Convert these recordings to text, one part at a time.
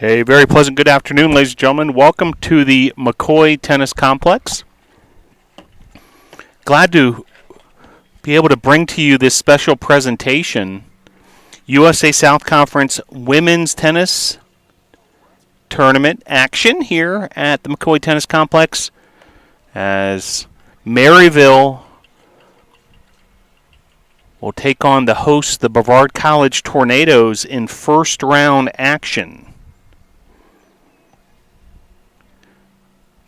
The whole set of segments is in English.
A very pleasant good afternoon, ladies and gentlemen. Welcome to the McCoy Tennis Complex. Glad to be able to bring to you this special presentation. USA South Conference Women's Tennis Tournament action here at the McCoy Tennis Complex as Maryville will take on the hosts, the Brevard College Tornadoes, in first round action.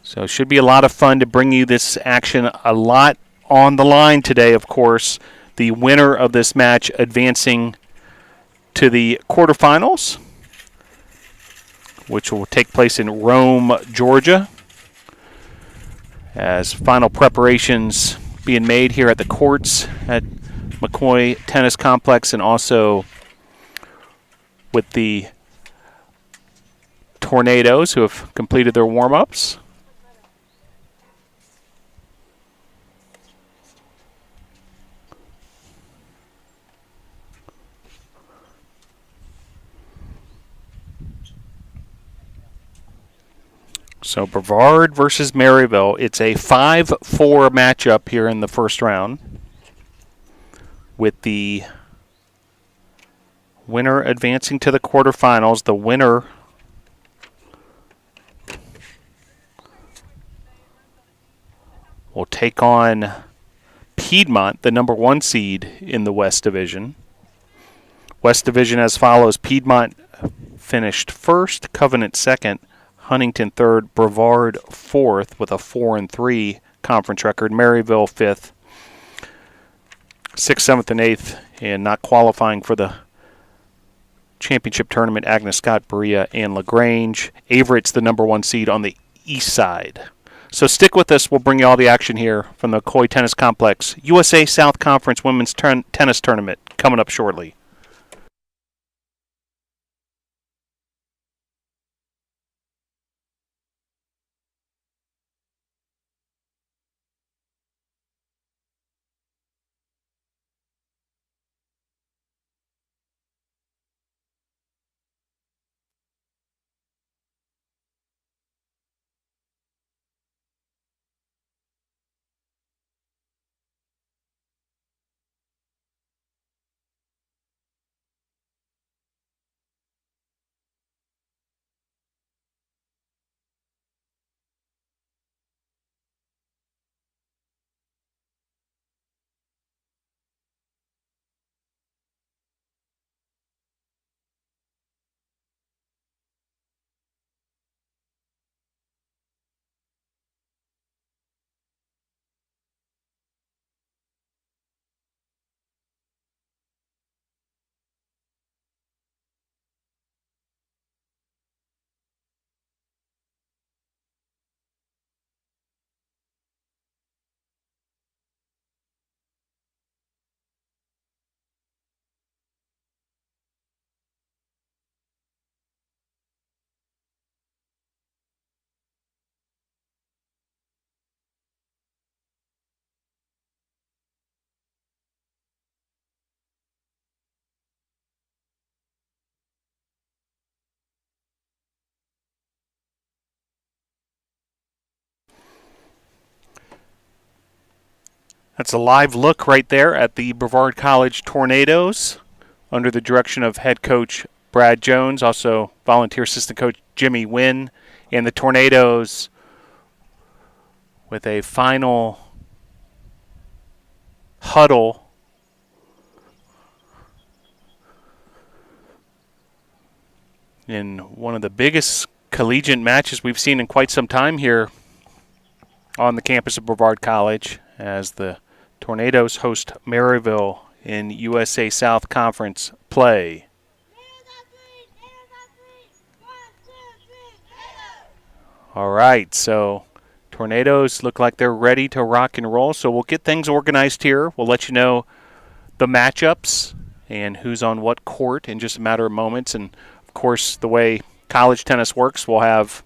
So it should be a lot of fun to bring you this action. A lot on the line today, of course. The winner of this match advancing to the quarterfinals, which will take place in Rome, Georgia, as final preparations being made here at the courts at McCoy Tennis Complex, and also with the Tornadoes, who have completed their warm-ups. So Brevard versus Maryville. It's a 5-4 matchup here in the first round, with the winner advancing to the quarterfinals. The winner will take on Piedmont, the number 1 seed in the West Division. West Division as follows: Piedmont finished first, Covenant second, Huntington third, Brevard fourth with a 4-3 conference record, Maryville fifth, 6th, 7th, and 8th, and not qualifying for the championship tournament, Agnes Scott, Berea, and LaGrange. Averett's the number 1 seed on the east side. So stick with us. We'll bring you all the action here from the McCoy Tennis Complex. USA South Conference Women's Tennis Tournament coming up shortly. That's a live look right there at the Brevard College Tornadoes under the direction of head coach Brad Jones, also volunteer assistant coach Jimmy Wynn, and the Tornadoes with a final huddle in one of the biggest collegiate matches we've seen in quite some time here on the campus of Brevard College, as the Tornadoes host Maryville in USA South Conference play. All right, so Tornadoes look like they're ready to rock and roll, so we'll get things organized here. We'll let you know the matchups and who's on what court in just a matter of moments. And, of course, the way college tennis works, we'll have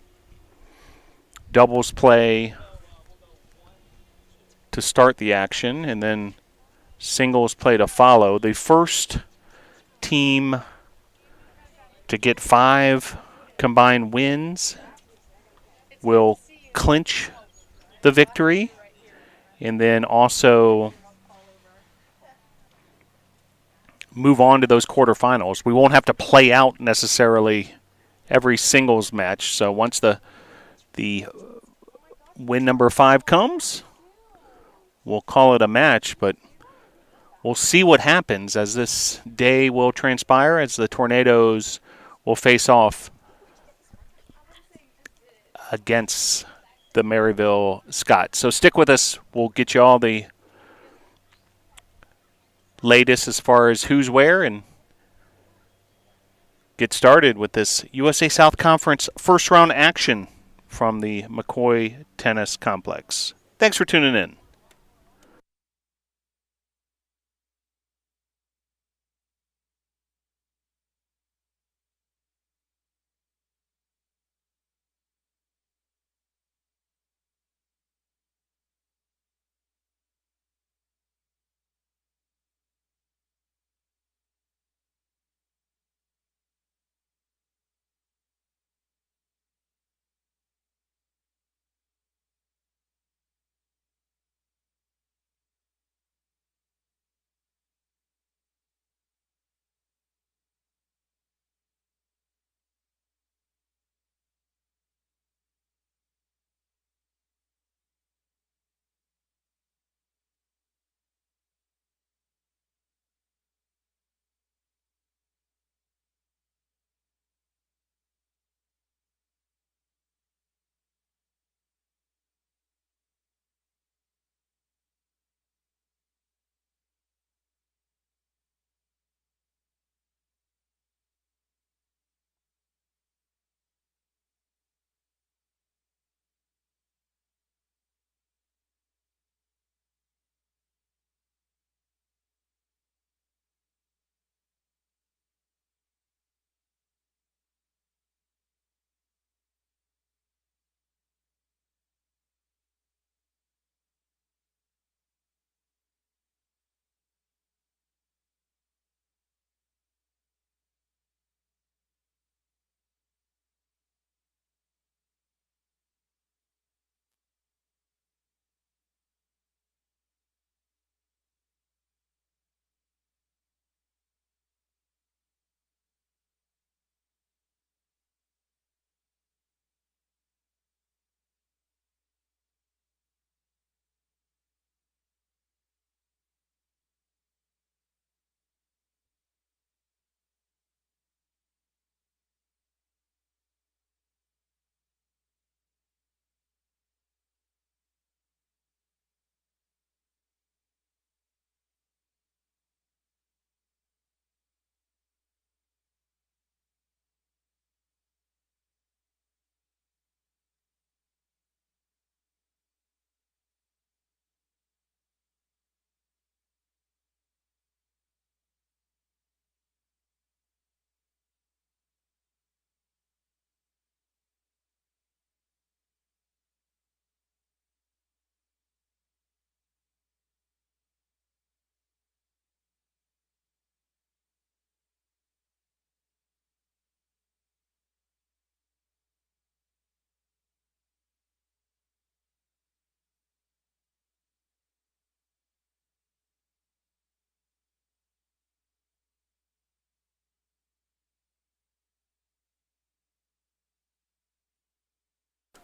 doubles play to start the action, and then singles play to follow. The first team to get 5 combined wins will clinch the victory, and then also move on to those quarterfinals. We won't have to play out necessarily every singles match. So once the win number 5 comes, we'll call it a match, but we'll see what happens as this day will transpire, as the Tornadoes will face off against the Maryville Scots. So stick with us. We'll get you all the latest as far as who's where and get started with this USA South Conference first round action from the McCoy Tennis Complex. Thanks for tuning in.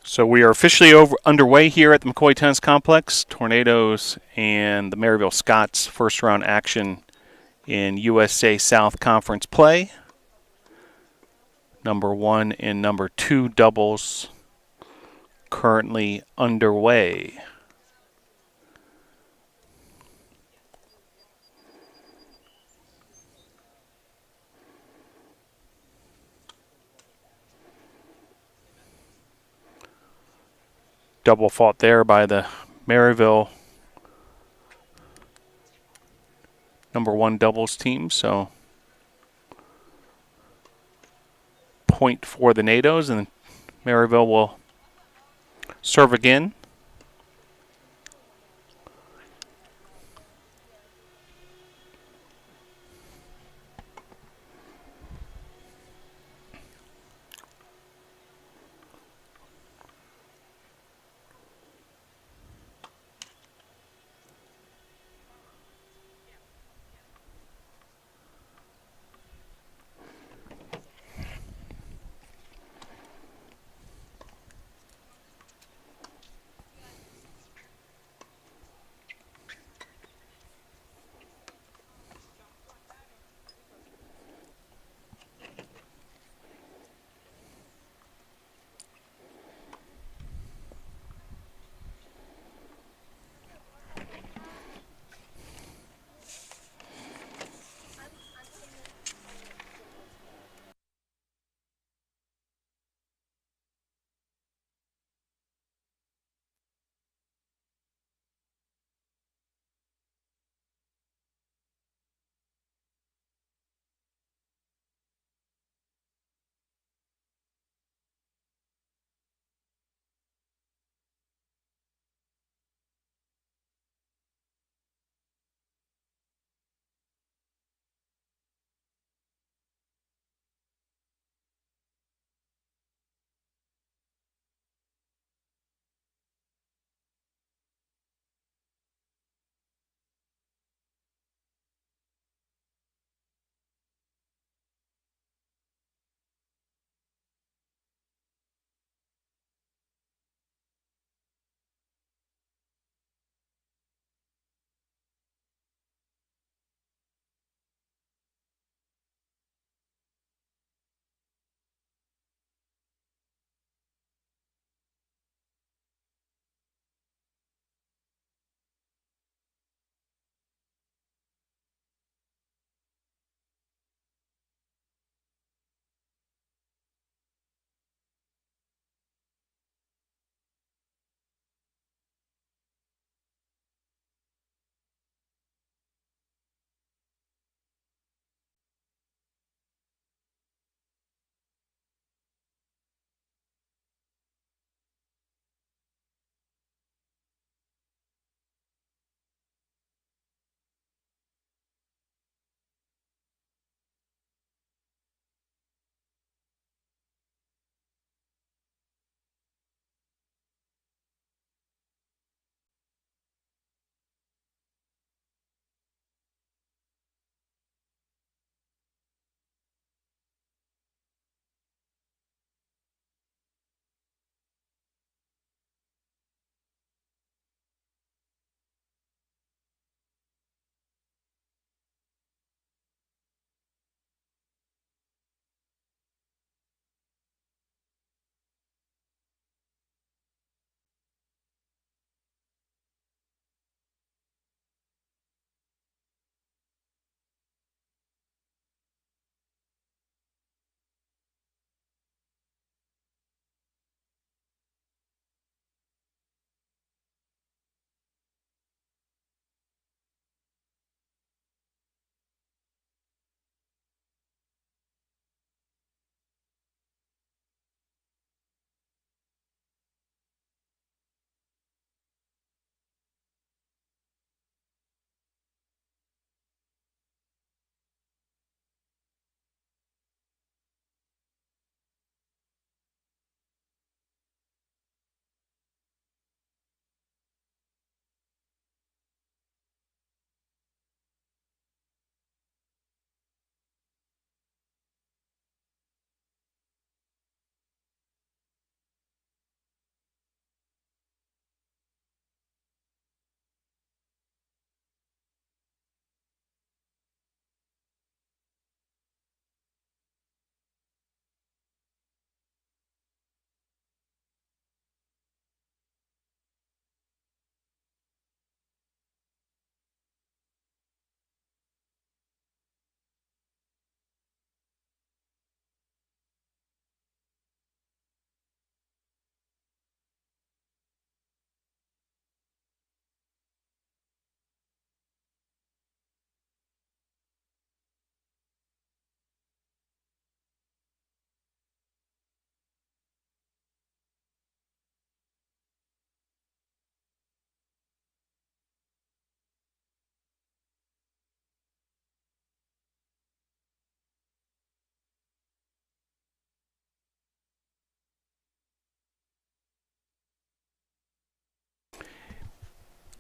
So we are officially underway here at the McCoy Tennis Complex. Tornadoes and the Maryville Scots first round action in USA South Conference play. Number 1 and number 2 doubles currently underway. Double fought there by the Maryville number 1 doubles team, so point for the Nados, and Maryville will serve again.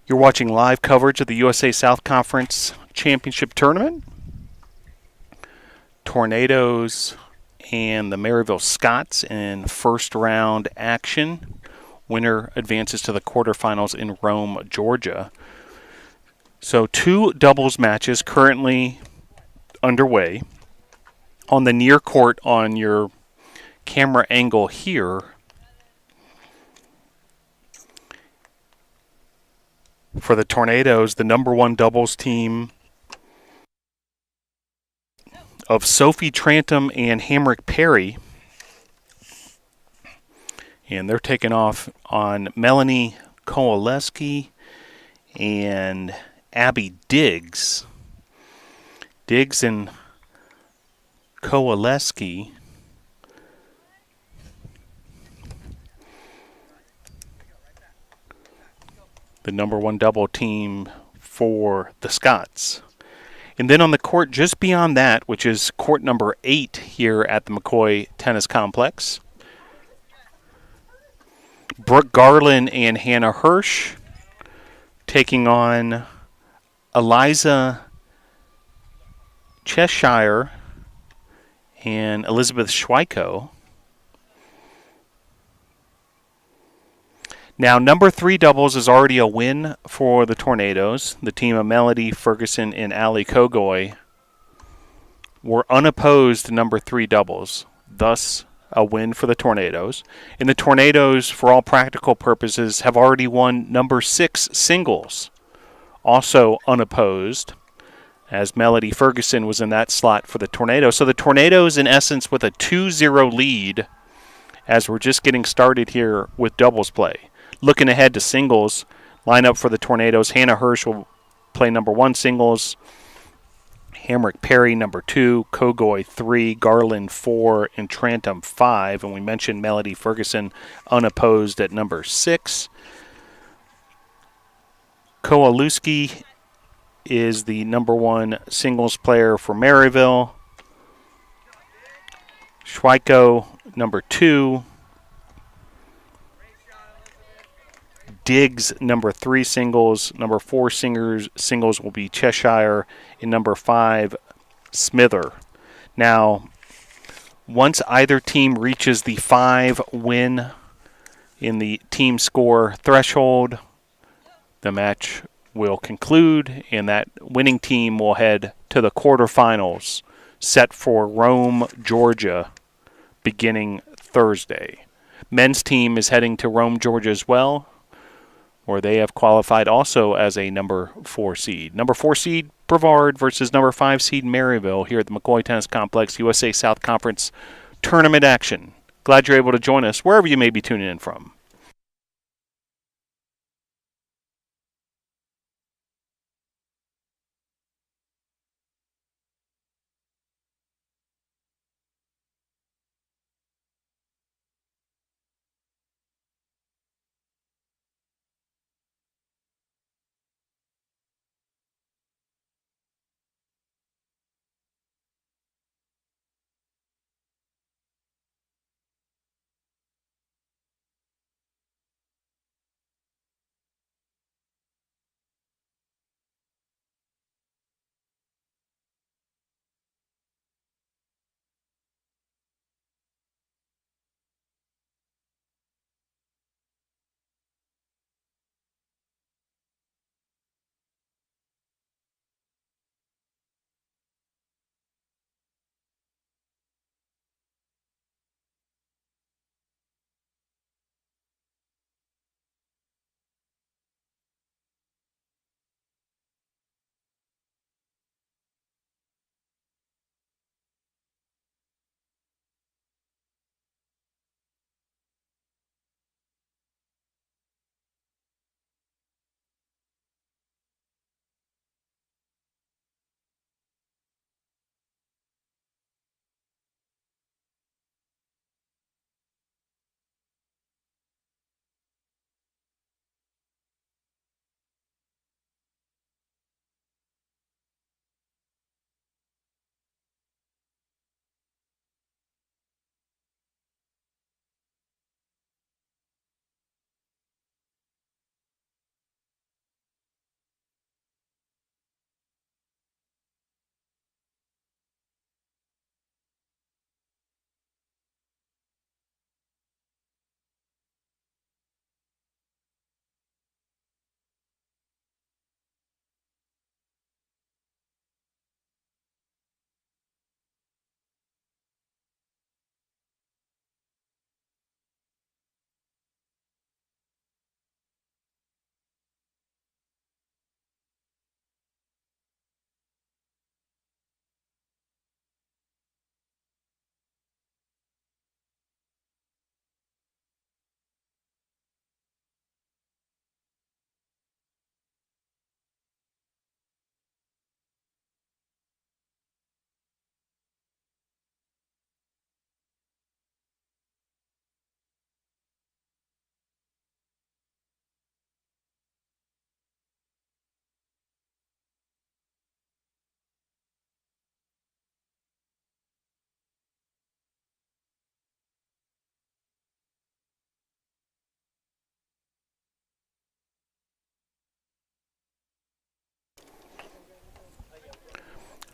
You're watching live coverage of the USA South Conference Championship Tournament. Tornadoes and the Maryville Scots in first round action. Winner advances to the quarterfinals in Rome, Georgia. So 2 doubles matches currently underway. On the near court on your camera angle here, for the Tornadoes, the number 1 doubles team of Sophie, Trantom, and Hamrick Perry. And they're taking off on Melanie Kowaleski and Abby Diggs. Diggs and Kowaleski the number 1 double team for the Scots. And then on the court just beyond that, which is court number 8 here at the McCoy Tennis Complex, Brook Garland and Hannah Hirsch taking on Eliza Cheshire and Elizabeth Schweiko. Now, number 3 doubles is already a win for the Tornadoes. The team of Melody Ferguson and Allie Kogoy were unopposed number 3 doubles, thus a win for the Tornadoes. And the Tornadoes, for all practical purposes, have already won number 6 singles, also unopposed, as Melody Ferguson was in that slot for the Tornadoes. So the Tornadoes, in essence, with a 2-0 lead as we're just getting started here with doubles play. Looking ahead to singles, lineup for the Tornadoes, Hannah Hirsch will play number 1 singles, Hamrick Perry number 2, Kogoy 3, Garland 4, and Trantom 5. And we mentioned Melody Ferguson unopposed at number 6. Kowalewski is the number 1 singles player for Maryville. Schweiko number 2. Diggs, number 3 singles. Number 4 singles will be Cheshire. And number 5, Smither. Now, once either team reaches the 5 win in the team score threshold, the match will conclude, and that winning team will head to the quarterfinals set for Rome, Georgia, beginning Thursday. Men's team is heading to Rome, Georgia as well, or they have qualified also as a number 4 seed. Number 4 seed Brevard versus number 5 seed Maryville here at the McCoy Tennis Complex USA South Conference tournament action. Glad you're able to join us wherever you may be tuning in from.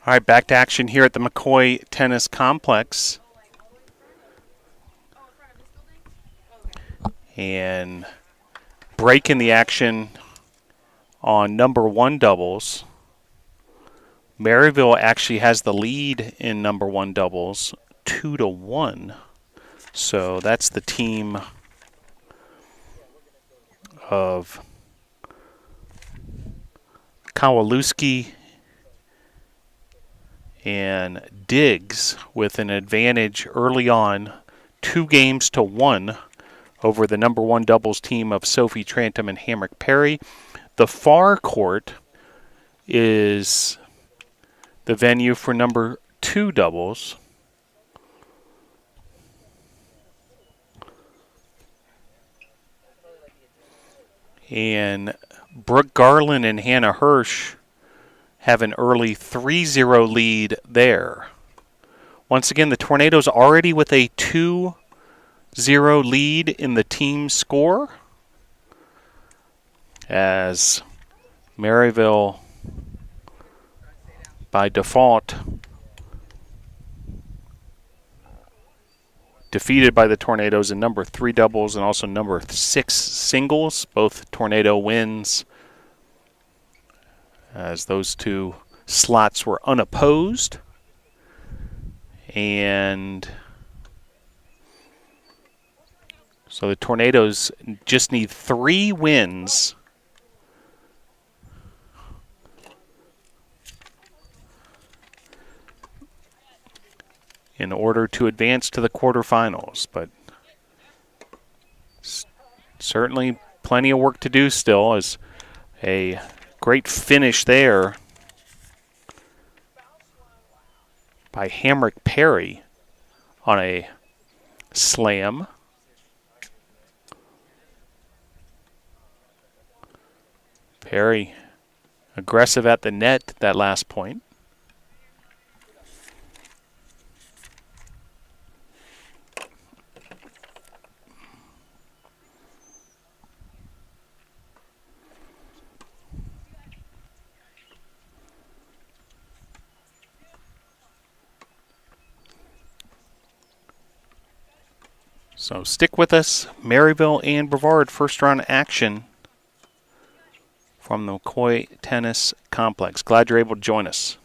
All right, back to action here at the McCoy Tennis Complex. And breaking the action on number 1 doubles. Maryville actually has the lead in number 1 doubles, 2-1. So that's the team of Kowalewski and Diggs with an advantage early on, 2-1 over the number 1 doubles team of Sophie, Trantom, and Hamrick Perry. The far court is the venue for number 2 doubles. And Brook Garland and Hannah Hirsch have an early 3-0 lead there. Once again, the Tornadoes already with a 2-0 lead in the team score, as Maryville, by default, defeated by the Tornadoes in number 3 doubles and also number 6 singles. Both Tornado wins, as those 2 slots were unopposed. And so the Tornadoes just need 3 wins in order to advance to the quarterfinals. But certainly plenty of work to do still, as a great finish there by Hamrick Perry on a slam. Perry aggressive at the net that last point. So stick with us. Maryville and Brevard first round action from the McCoy Tennis Complex. Glad you're able to join us.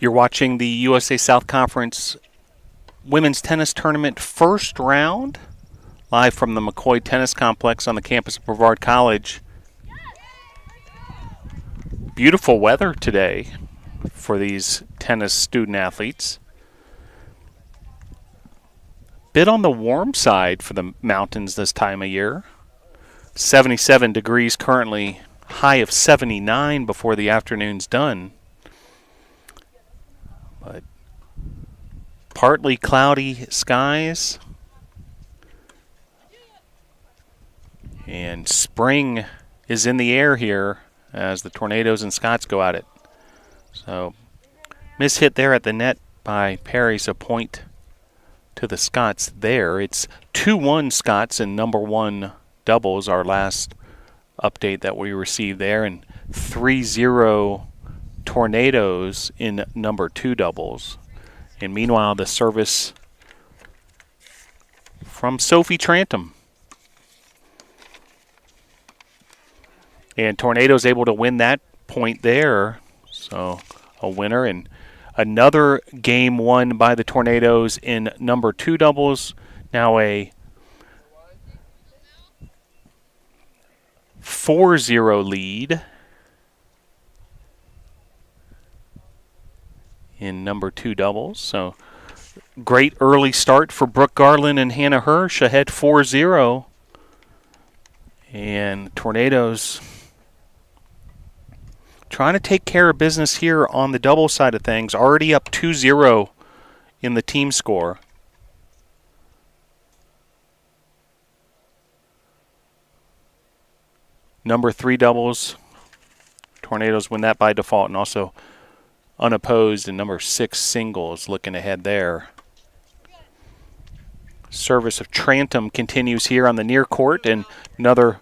You're watching the USA South Conference Women's Tennis Tournament first round, live from the McCoy Tennis Complex on the campus of Brevard College. Beautiful weather today for these tennis student athletes. Bit on the warm side for the mountains this time of year. 77 degrees currently, high of 79 before the afternoon's done. But partly cloudy skies. And spring is in the air here as the Tornadoes and Scots go at it. So, mishit there at the net by Perry, so point to the Scots there. It's 2-1 Scots in number 1 doubles, our last update that we received there, and 3-0 Tornadoes in number 2 doubles. And meanwhile, the service from Sophie Trantom. And Tornadoes able to win that point there. So a winner, and another game won by the Tornadoes in number 2 doubles. Now a 4-0 lead in number 2 doubles. So great early start for Brook Garland and Hannah Hirsch, ahead 4-0. And Tornadoes trying to take care of business here on the double side of things. Already up 2-0 in the team score. Number 3 doubles. Tornadoes win that by default, and also unopposed in number 6 singles, looking ahead there. Service of Trantom continues here on the near court, and another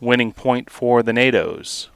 winning point for the Nados.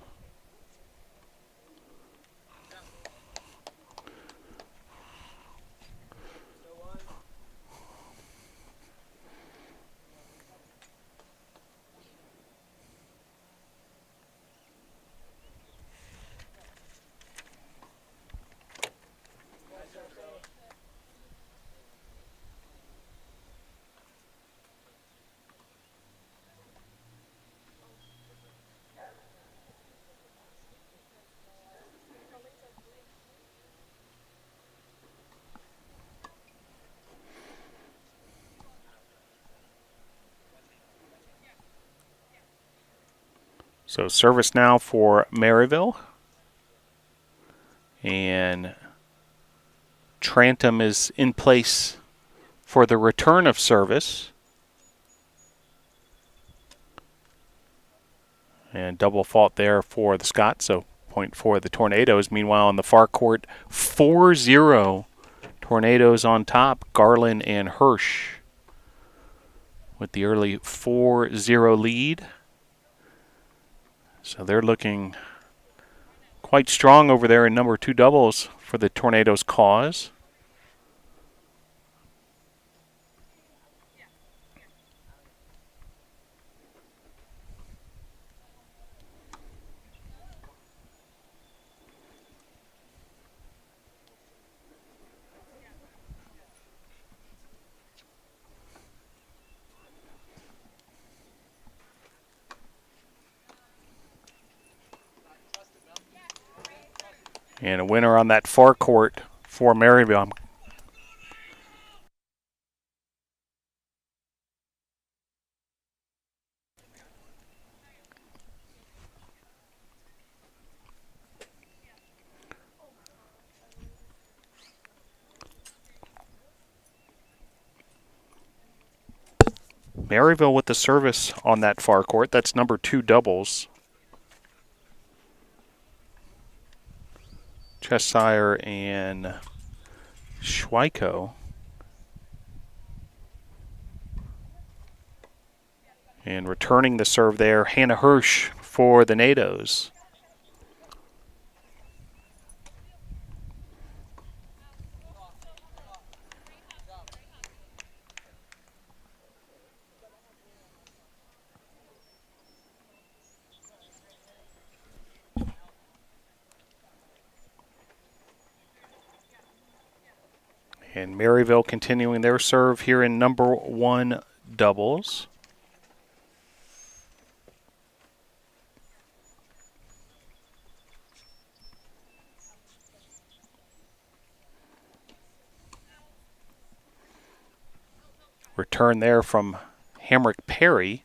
So service now for Maryville. And Trantom is in place for the return of service. And double fault there for the Scots, so point for the Tornadoes. Meanwhile, on the far court, 4-0 Tornadoes on top. Garland and Hirsch with the early 4-0 lead. So they're looking quite strong over there in number 2 doubles for the Tornadoes' cause. And a winner on that far court for Maryville. Maryville with the service on that far court. That's number 2 doubles. Cheshire and Schweiko. And returning the serve there, Hannah Hirsch for the Nados. And Maryville continuing their serve here in number 1 doubles. Return there from Hamrick Perry.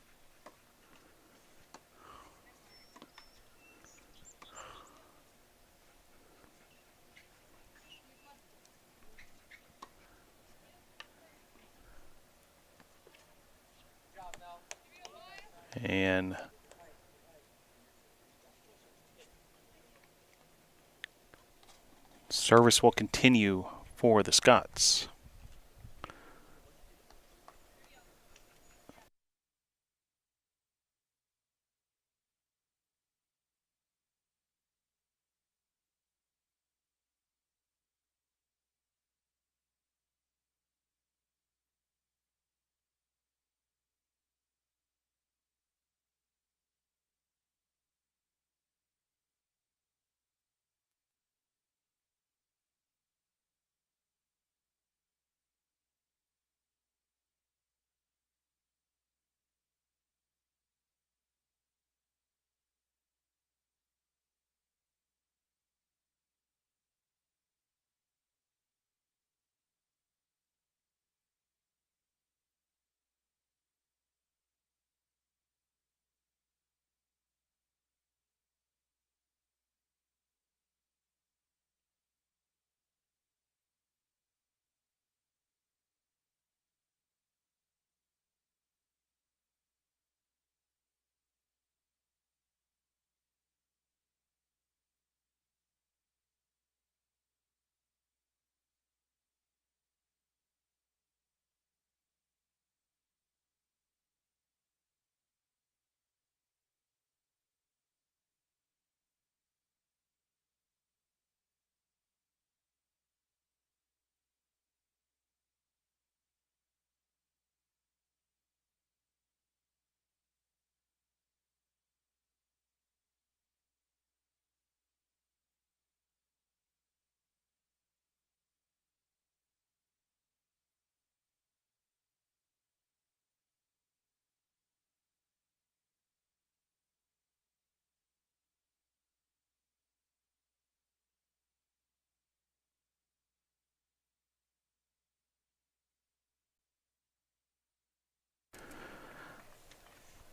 And service will continue for the Scots.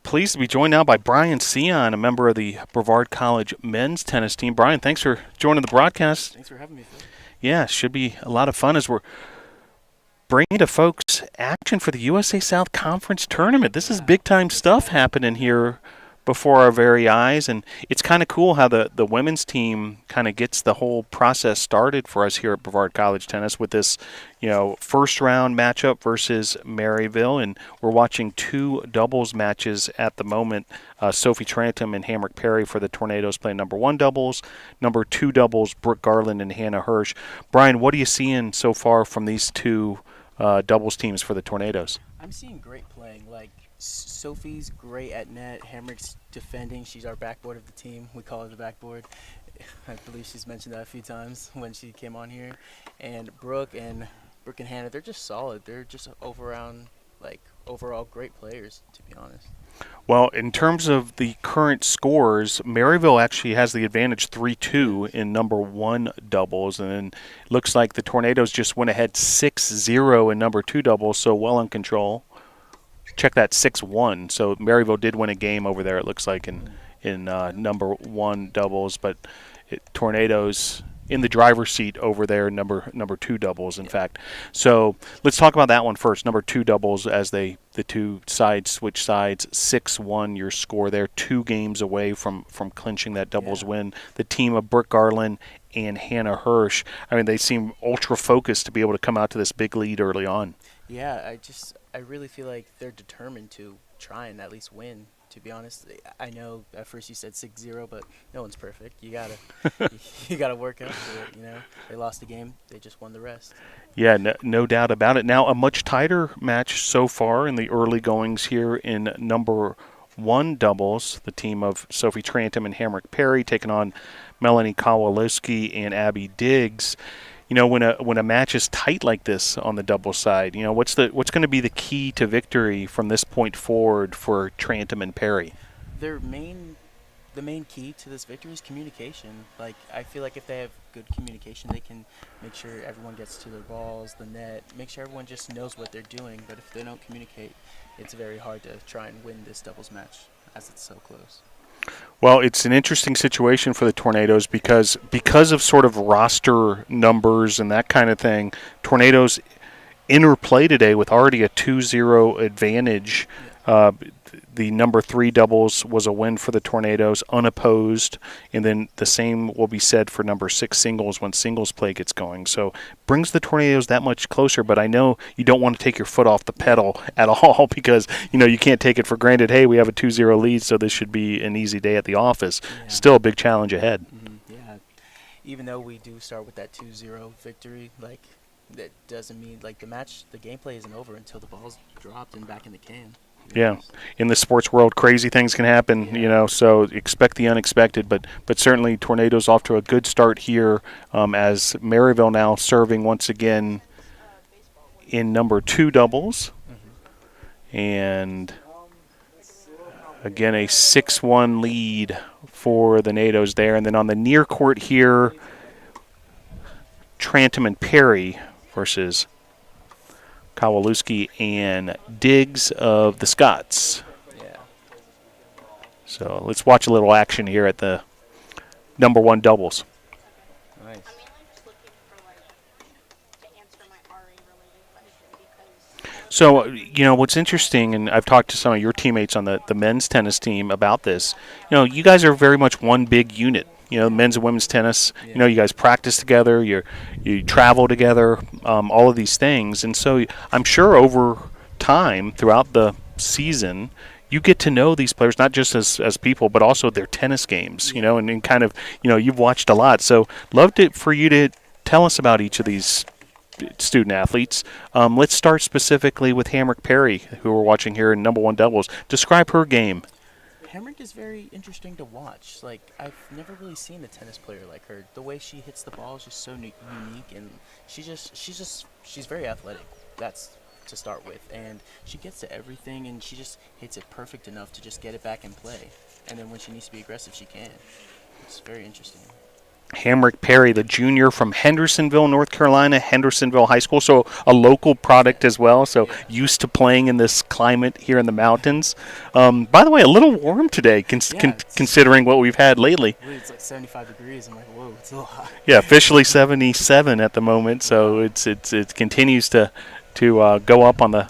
Pleased to be joined now by Brian Sion, a member of the Brevard College men's tennis team. Brian, thanks for joining the broadcast. Thanks for having me, Phil. Yeah, should be a lot of fun as we're bringing to folks action for the USA South Conference Tournament. This is big-time stuff happening here before our very eyes, and it's kind of cool how the women's team kind of gets the whole process started for us here at Brevard College Tennis with this, first round matchup versus Maryville, and we're watching 2 doubles matches at the moment. Sophie Trantom and Hamrick Perry for the Tornadoes playing number 1 doubles, number 2 doubles Brook Garland and Hannah Hirsch. Brian, what are you seeing so far from these 2 doubles teams for the Tornadoes? I'm seeing great playing. Like, Sophie's great at net. Hamrick's defending. She's our backboard of the team. We call her the backboard. I believe she's mentioned that a few times when she came on here. And Brooke and Hannah, they're just solid. They're just overall great players, to be honest. Well, in terms of the current scores, Maryville actually has the advantage 3-2 in number 1 doubles, and then it looks like the Tornadoes just went ahead 6-0 in number 2 doubles, so well in control. Check that, 6-1. So Maryville did win a game over there, it looks like, in number 1 doubles, but Tornadoes in the driver's seat over there, number 2 doubles, in fact. So let's talk about that one first. Number 2 doubles, as the 2 sides switch sides, 6-1 your score there, 2 games away from clinching that doubles win. The team of Brook Garland and Hannah Hirsch, I mean, they seem ultra focused to be able to come out to this big lead early on. Yeah, I really feel like they're determined to try and at least win. To be honest, I know at first you said 6-0, but no one's perfect. You gotta work up to it. They lost the game, they just won the rest. Yeah, no doubt about it. Now a much tighter match so far in the early goings here in number 1 doubles. The team of Sophie Trantom and Hamrick Perry taking on Melanie Kowalewski and Abby Diggs. when a match is tight like this on the double side, what's going to be the key to victory from this point forward for Trantom and Perry? The main key to this victory is communication. Like, I feel like if they have good communication, they can make sure everyone gets to their balls, the net, make sure everyone just knows what they're doing. But if they don't communicate, it's very hard to try and win this doubles match as it's so close. Well, it's an interesting situation for the Tornadoes because of sort of roster numbers and that kind of thing. Tornadoes enter play today with already a 2-0 advantage. The number 3 doubles was a win for the Tornadoes, unopposed, and then the same will be said for number 6 singles when singles play gets going. So brings the Tornadoes that much closer, but I know you don't want to take your foot off the pedal at all because, you can't take it for granted, hey, we have a 2-0 lead, so this should be an easy day at the office. Yeah. Still a big challenge ahead. Mm-hmm. Yeah. Even though we do start with that 2-0 victory, that doesn't mean, the gameplay isn't over until the ball's dropped and back in the can. Yeah, in the sports world, crazy things can happen, so expect the unexpected. But certainly Tornadoes off to a good start here as Maryville now serving once again in number 2 doubles. Mm-hmm. And again, a 6-1 lead for the Nados there. And then on the near court here, Trantom and Perry versus Kowalewski and Diggs of the Scots. Yeah. So let's watch a little action here at the number 1 doubles. Nice. So, what's interesting, and I've talked to some of your teammates on the men's tennis team about this, you guys are very much one big unit. Men's and women's tennis, you guys practice together, you travel together, all of these things. And so I'm sure over time, throughout the season, you get to know these players, not just as people, but also their tennis games, and kind of, you've watched a lot. So loved it for you to tell us about each of these student athletes. Let's start specifically with Hamrick Perry, who we're watching here in number 1 doubles. Describe her game. Hamrick is very interesting to watch. I've never really seen a tennis player like her. The way she hits the ball is just so unique, and she's very athletic. That's to start with, and she gets to everything, and she just hits it perfect enough to just get it back and play. And then when she needs to be aggressive, she can. It's very interesting. Hamrick Perry, the junior from Hendersonville, North Carolina, Hendersonville High School, so a local product as well, so used to playing in this climate here in the mountains. By the way, a little warm today considering what we've had lately. It's 75 degrees. I'm like, whoa, it's a little hot. Yeah, officially 77 at the moment, so it continues to go up on the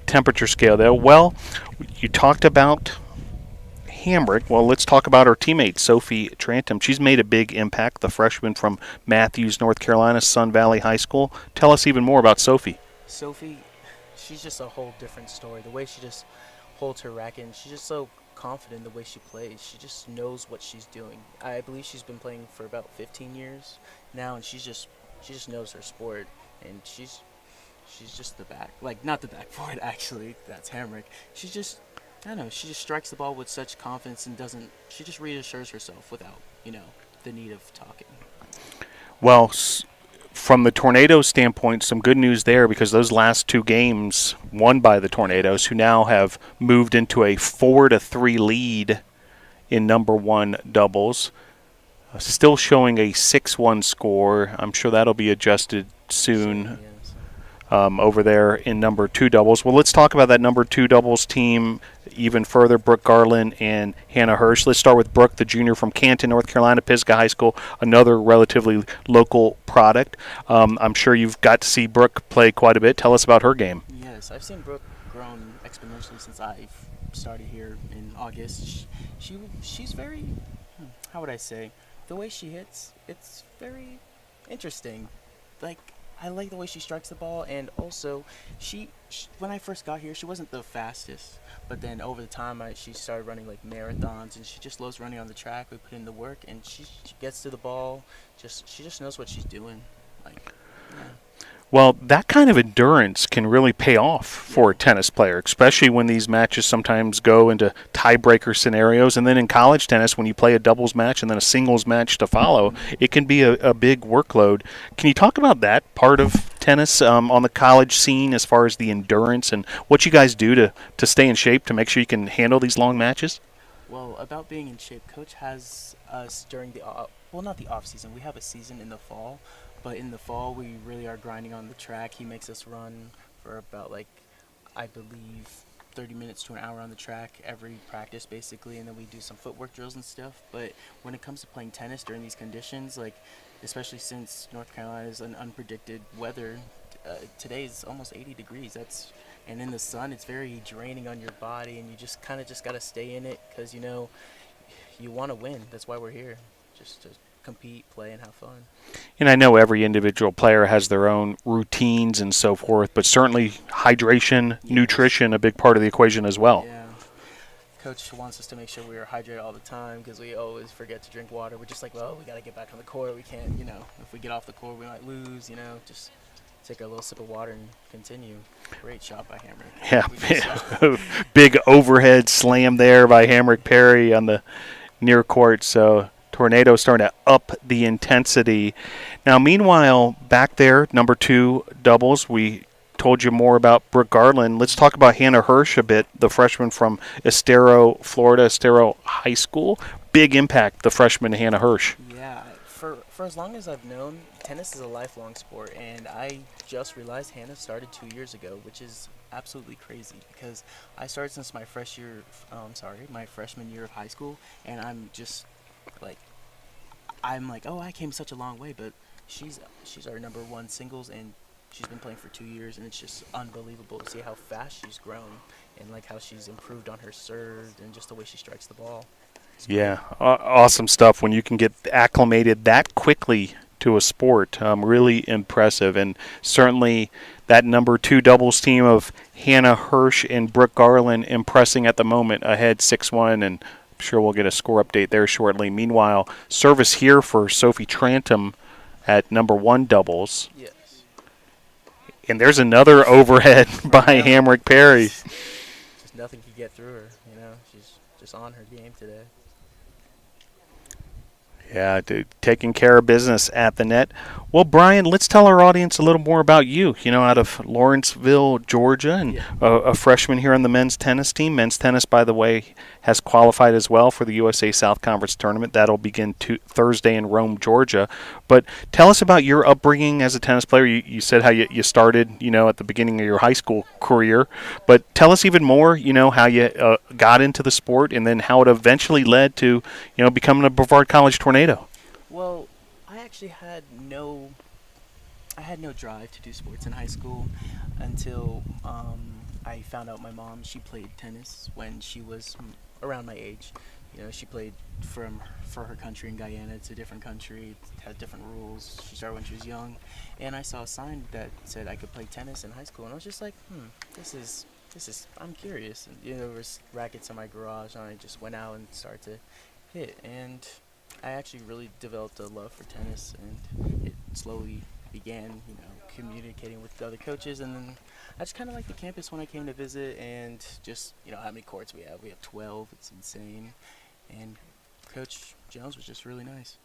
temperature scale there. Well, you talked about Hamrick. Well, let's talk about our teammate, Sophie Trantom. She's made a big impact, the freshman from Matthews, North Carolina, Sun Valley High School. Tell us even more about Sophie. Sophie, she's just a whole different story. The way she just holds her racket, and she's just so confident in the way she plays. She just knows what she's doing. I believe she's been playing for about 15 years now, and she just knows her sport, and she's just not the backboard, actually. That's Hamrick. I don't know, she just strikes the ball with such confidence and she just reassures herself without, the need of talking. Well, from the Tornadoes standpoint, some good news there because those last 2 games won by the Tornadoes, who now have moved into a 4-3 lead in number 1 doubles. Still showing a 6-1 score. I'm sure that'll be adjusted soon. Over there in number 2 doubles. Well, let's talk about that number 2 doubles team even further, Brook Garland and Hannah Hirsch. Let's start with Brook, the junior from Canton, North Carolina, Pisgah High School, another relatively local product. I'm sure you've got to see Brook play quite a bit. Tell us about her game. Yes, I've seen Brook grown exponentially since I've started here in August. She's very, how would I say, the way she hits, it's very interesting. I like the way she strikes the ball, and also she when I first got here, she wasn't the fastest, but then over the time she started running marathons, and she just loves running on the track. We put in the work, and she gets to the ball. She just knows what she's doing. Well, that kind of endurance can really pay off for a tennis player, especially when these matches sometimes go into tiebreaker scenarios. And then in college tennis, when you play a doubles match and then a singles match to follow, it can be a big workload. Can you talk about that part of tennis on the college scene as far as the endurance and what you guys do to stay in shape to make sure you can handle these long matches? Well, about being in shape, Coach has us during the well, not the off season. We have a season in the fall, but in the fall we really are grinding on the track. He makes us run for about like I believe 30 minutes to an hour on the track every practice basically, and then we do some footwork drills and stuff. But when it comes to playing tennis during these conditions, like especially since North Carolina is an unpredicted weather, today is almost 80 degrees. That's and in the sun, it's very draining on your body, and you just kind of just got to stay in it because you want to win. That's why we're here, just to compete, play, and have fun. And I know every individual player has their own routines and so forth, but certainly hydration, Yes. nutrition, a big part of the equation as well. Yeah. Coach wants us to make sure we are hydrated all the time because we always forget to drink water. We're just like, well, we got to get back on the court. We can't, if we get off the court, we might lose, just take a little sip of water and continue. Great shot by Hammer. Yeah, big overhead slam there by Hamrick Perry on the near court. So Tornado starting to up the intensity. Now, meanwhile, back there, number 2 doubles, we told you more about Brook Garland. Let's talk about Hannah Hirsch a bit, the freshman from Estero, Florida, Estero High School. Big impact, the freshman Hannah Hirsch. Yeah, for as long as I've known, tennis is a lifelong sport, and I just realized Hannah started 2 years ago, which is absolutely crazy because I started since my my freshman year of high school, and I'm like, oh, I came such a long way, but she's our number 1 singles, and she's been playing for 2 years, and it's just unbelievable to see how fast she's grown and like how she's improved on her serve and just the way she strikes the ball. Yeah, awesome stuff when you can get acclimated that quickly to a sport. Really impressive. And certainly that number 2 doubles team of Hannah Hirsch and Brook Garland impressing at the moment, ahead 6-1, and I'm sure we'll get a score update there shortly. Meanwhile, service here for Sophie Trantom at number 1 doubles. Yes. And there's another overhead by Hamrick Perry. Just nothing could get through her, She's just on her game today. Yeah, dude, taking care of business at the net. Well, Brian, let's tell our audience a little more about you. Out of Lawrenceville, Georgia, and a freshman here on the men's tennis team. Men's tennis, by the way, has qualified as well for the USA South Conference tournament. That'll begin Thursday in Rome, Georgia. But tell us about your upbringing as a tennis player. You said how you started, at the beginning of your high school career. But tell us even more, how you got into the sport and then how it eventually led to, becoming a Brevard College Tornado. Well, I actually had no drive to do sports in high school until I found out my mom, she played tennis when she was around my age. She played for her country in Guyana. It's a different country. It has different rules. She started when she was young. And I saw a sign that said I could play tennis in high school. And I was just like, this is I'm curious. And, there was rackets in my garage, and I just went out and started to hit. And I actually really developed a love for tennis, and it slowly began, communicating with the other coaches, and then I just kind of liked the campus when I came to visit, and just, how many courts we have. We have 12. It's insane, and Coach Jones was just really nice.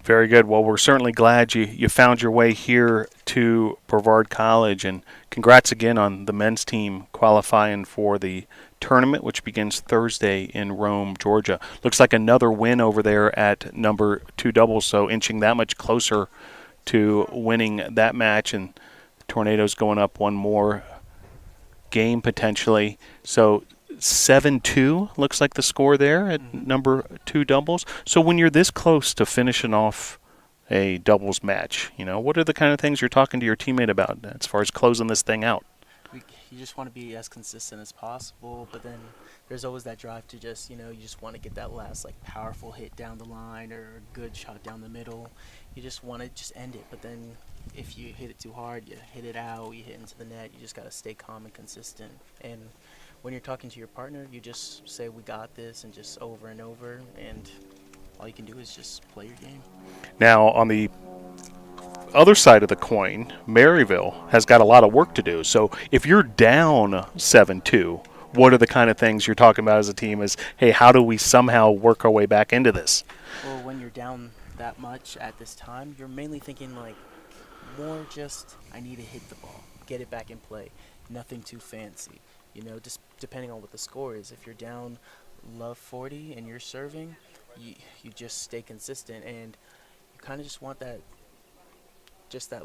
Very good. Well, we're certainly glad you found your way here to Brevard College, and congrats again on the men's team qualifying for the tournament, which begins Thursday in Rome, Georgia. Looks like another win over there at number 2 doubles, so inching that much closer to winning that match, and the Tornadoes going up one more game potentially. So 7-2 looks like the score there at number 2 doubles. So when you're this close to finishing off a doubles match, what are the kind of things you're talking to your teammate about as far as closing this thing out? You just want to be as consistent as possible, but then there's always that drive to just, you just want to get that last, powerful hit down the line or a good shot down the middle. You just want to just end it, but then if you hit it too hard, you hit it out, you hit into the net, you just got to stay calm and consistent. And when you're talking to your partner, you just say, we got this, and just over and over, and all you can do is just play your game. Now, on the other side of the coin, Maryville has got a lot of work to do. So if you're down 7-2, what are the kind of things you're talking about as a team is, hey, how do we somehow work our way back into this? Well, when you're down that much at this time, you're mainly thinking like more just, I need to hit the ball, get it back in play. Nothing too fancy. You know, just depending on what the score is. If you're down love 40 and you're serving, you just stay consistent, and you kind of just want that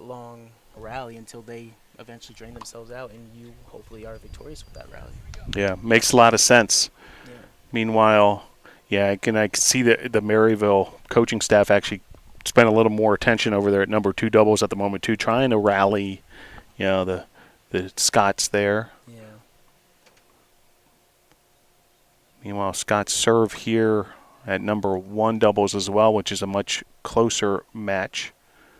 long rally until they eventually drain themselves out, and you hopefully are victorious with that rally. Yeah, makes a lot of sense. Yeah. Meanwhile, I can see that the Maryville coaching staff actually spent a little more attention over there at number 2 doubles at the moment too, trying to rally, the Scots there. Yeah. Meanwhile, Scots serve here at number 1 doubles as well, which is a much closer match.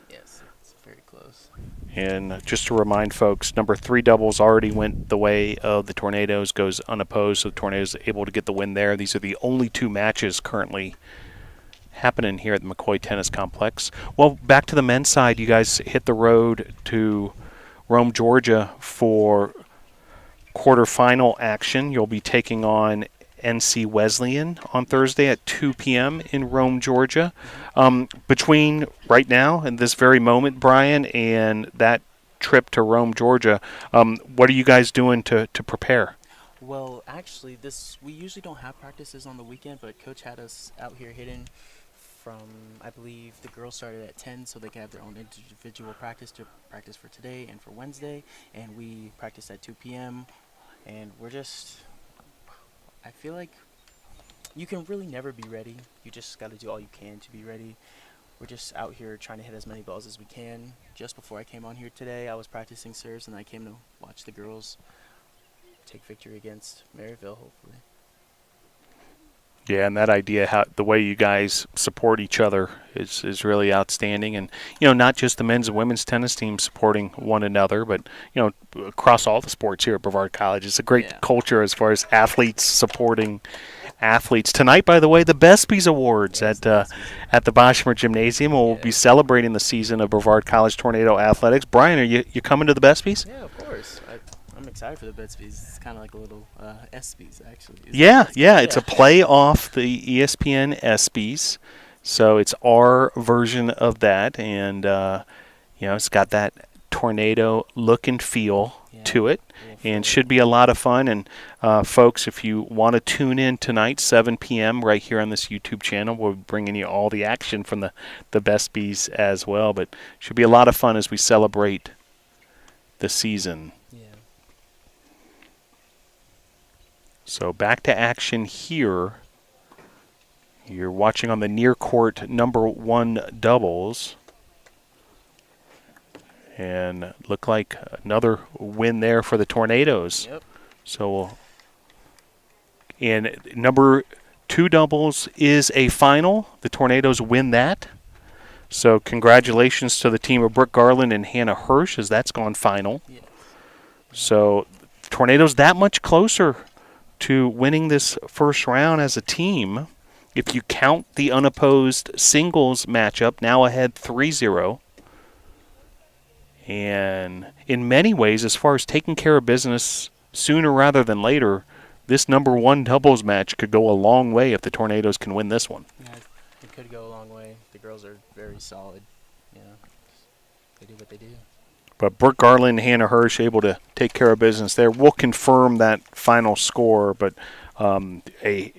Yes, it's very close. And just to remind folks, number 3 doubles already went the way of the Tornadoes, goes unopposed, so the Tornadoes able to get the win there. These are the only 2 matches currently happening here at the McCoy Tennis Complex. Well, back to the men's side, you guys hit the road to Rome, Georgia for quarterfinal action. You'll be taking on NC Wesleyan on Thursday at 2 p.m. in Rome, Georgia. Between right now and this very moment, Brian, and that trip to Rome, Georgia, what are you guys doing to prepare? Well, actually, we usually don't have practices on the weekend, but Coach had us out here hitting from, I believe, the girls started at 10, so they can have their own individual practice to practice for today and for Wednesday, and we practice at 2 p.m., and I feel like you can really never be ready. You just got to do all you can to be ready. We're just out here trying to hit as many balls as we can. Just before I came on here today, I was practicing serves, and I came to watch the girls take victory against Maryville, hopefully. Yeah, and that idea, the way you guys support each other is really outstanding. And, not just the men's and women's tennis teams supporting one another, but, across all the sports here at Brevard College. It's a great culture as far as athletes supporting athletes. Tonight, by the way, the Bespies Awards at the Boschmer Gymnasium. We'll be celebrating the season of Brevard College Tornado Athletics. Brian, are you coming to the Bespies? Yeah, of course. I'm excited for the Bespies. It's kind of like a little ESPYs, actually. It's a play off the ESPN ESPYs. So it's our version of that, and it's got that tornado look and feel to it, and should be a lot of fun. And folks, if you want to tune in tonight, 7 p.m. right here on this YouTube channel, we'll be bringing you all the action from the Bespies as well. But should be a lot of fun as we celebrate the season. So back to action here. You're watching on the near court number 1 doubles. And look like another win there for the Tornadoes. Yep. So, and number 2 doubles is a final. The Tornadoes win that. So congratulations to the team of Brook Garland and Hannah Hirsch as that's gone final. Yeah. So the Tornadoes that much closer to winning this first round as a team. If you count the unopposed singles matchup, now ahead 3-0. And in many ways, as far as taking care of business sooner rather than later, this number 1 doubles match could go a long way if the Tornadoes can win this one. Yeah, it could go a long way. The girls are very solid. They do what they do. But Brook Garland and Hannah Hirsch able to take care of business there. We'll confirm that final score, but a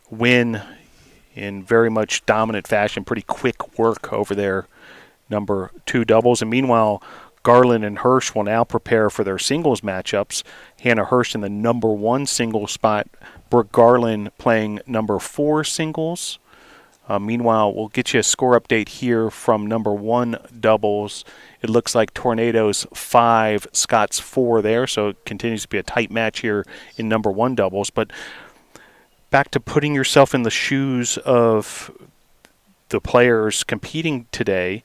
win in very much dominant fashion, pretty quick work over there, number 2 doubles. And meanwhile, Garland and Hirsch will now prepare for their singles matchups. Hannah Hirsch in the number 1 singles spot, Brook Garland playing number 4 singles. Meanwhile, we'll get you a score update here from number 1 doubles. It looks like Tornadoes 5, Scots 4 there, so it continues to be a tight match here in number 1 doubles. But back to putting yourself in the shoes of the players competing today.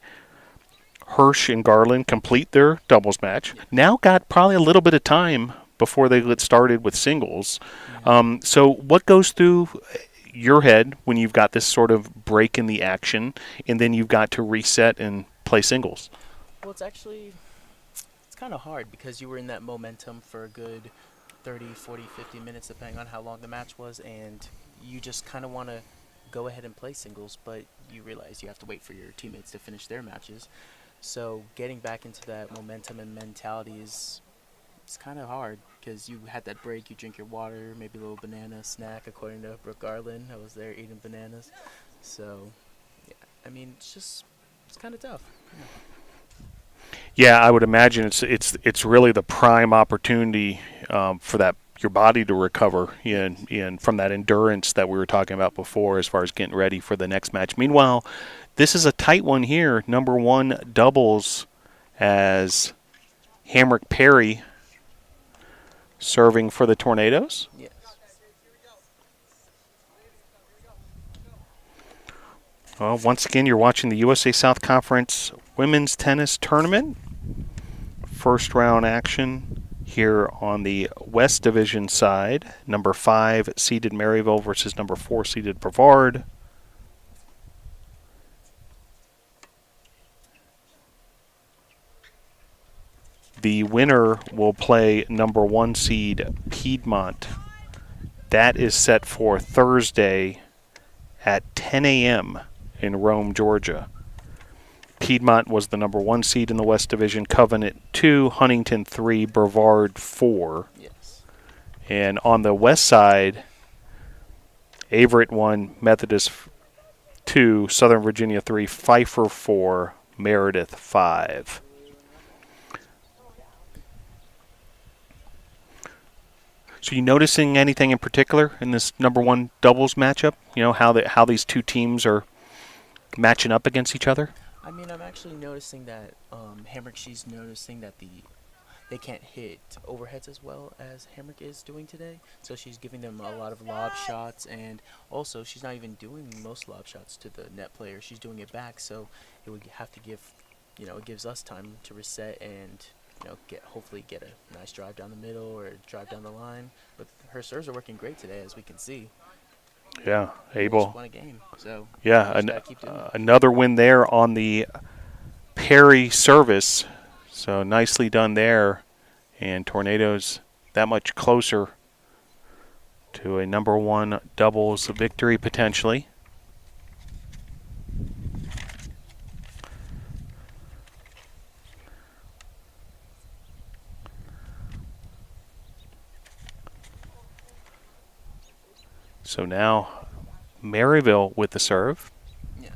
Hirsch and Garland complete their doubles match. Now got probably a little bit of time before they get started with singles. So what goes through your head when you've got this sort of break in the action, and then you've got to reset and play singles? Well, it's kind of hard because you were in that momentum for a good 30, 40, 50 minutes, depending on how long the match was, and you just kind of want to go ahead and play singles, but you realize you have to wait for your teammates to finish their matches. So getting back into that momentum and mentality is it's kind of hard because you had that break, you drink your water, maybe a little banana snack, according to Brook Garland. I was there eating bananas. So, yeah, I mean, it's kind of tough. Yeah. Yeah, I would imagine it's really the prime opportunity for that your body to recover in from that endurance that we were talking about before, as far as getting ready for the next match. Meanwhile, this is a tight one here. Number one doubles as Hamrick Perry serving for the Tornadoes. Yes. Well, once again, you're watching the USA South Conference Women's Tennis Tournament. First round action here on the West Division side. Number 5 seeded Maryville versus number 4 seeded Brevard. The winner will play number 1 seed Piedmont. That is set for Thursday at 10 a.m. in Rome, Georgia. Piedmont was the number 1 seed in the West Division. Covenant 2, Huntington 3, Brevard 4. Yes. And on the west side, Averett 1, Methodist 2, Southern Virginia 3, Pfeiffer 4, Meredith 5. So you noticing anything in particular in this number 1 doubles matchup? You know, how these two teams are matching up against each other? I mean, I'm actually noticing that Hamrick, she's noticing that they can't hit overheads as well as Hamrick is doing today. So she's giving them a lot of lob shots, and also she's not even doing most lob shots to the net player. She's doing it back, so it would have to give, it gives us time to reset and hopefully get a nice drive down the middle or drive down the line. But her serves are working great today, as we can see. Yeah, She able. won a game, so Yeah, keep doing it. another win there on the Perry service. So nicely done there. And Tornadoes that much closer to a number 1 doubles victory potentially. So now Maryville with the serve. Yes.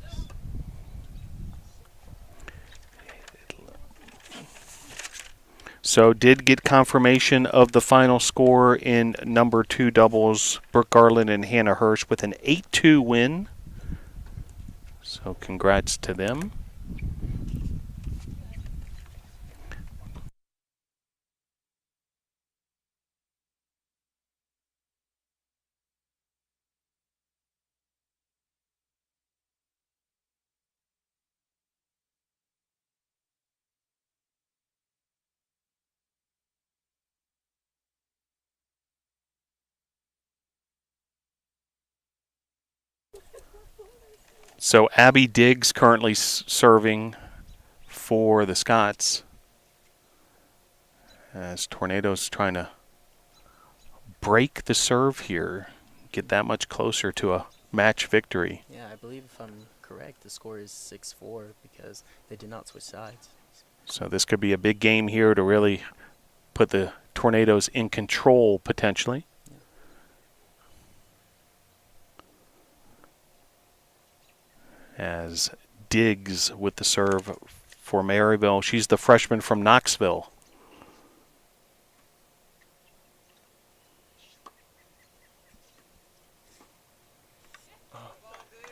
So did get confirmation of the final score in number 2 doubles, Brook Garland and Hannah Hirsch with an 8-2 win. So congrats to them. So Abby Diggs currently serving for the Scots, as Tornadoes trying to break the serve here, get that much closer to a match victory. Yeah, I believe if I'm correct, the score is 6-4 because they did not switch sides. So this could be a big game here to really put the Tornadoes in control potentially. As Diggs with the serve for Maryville. She's the freshman from Knoxville.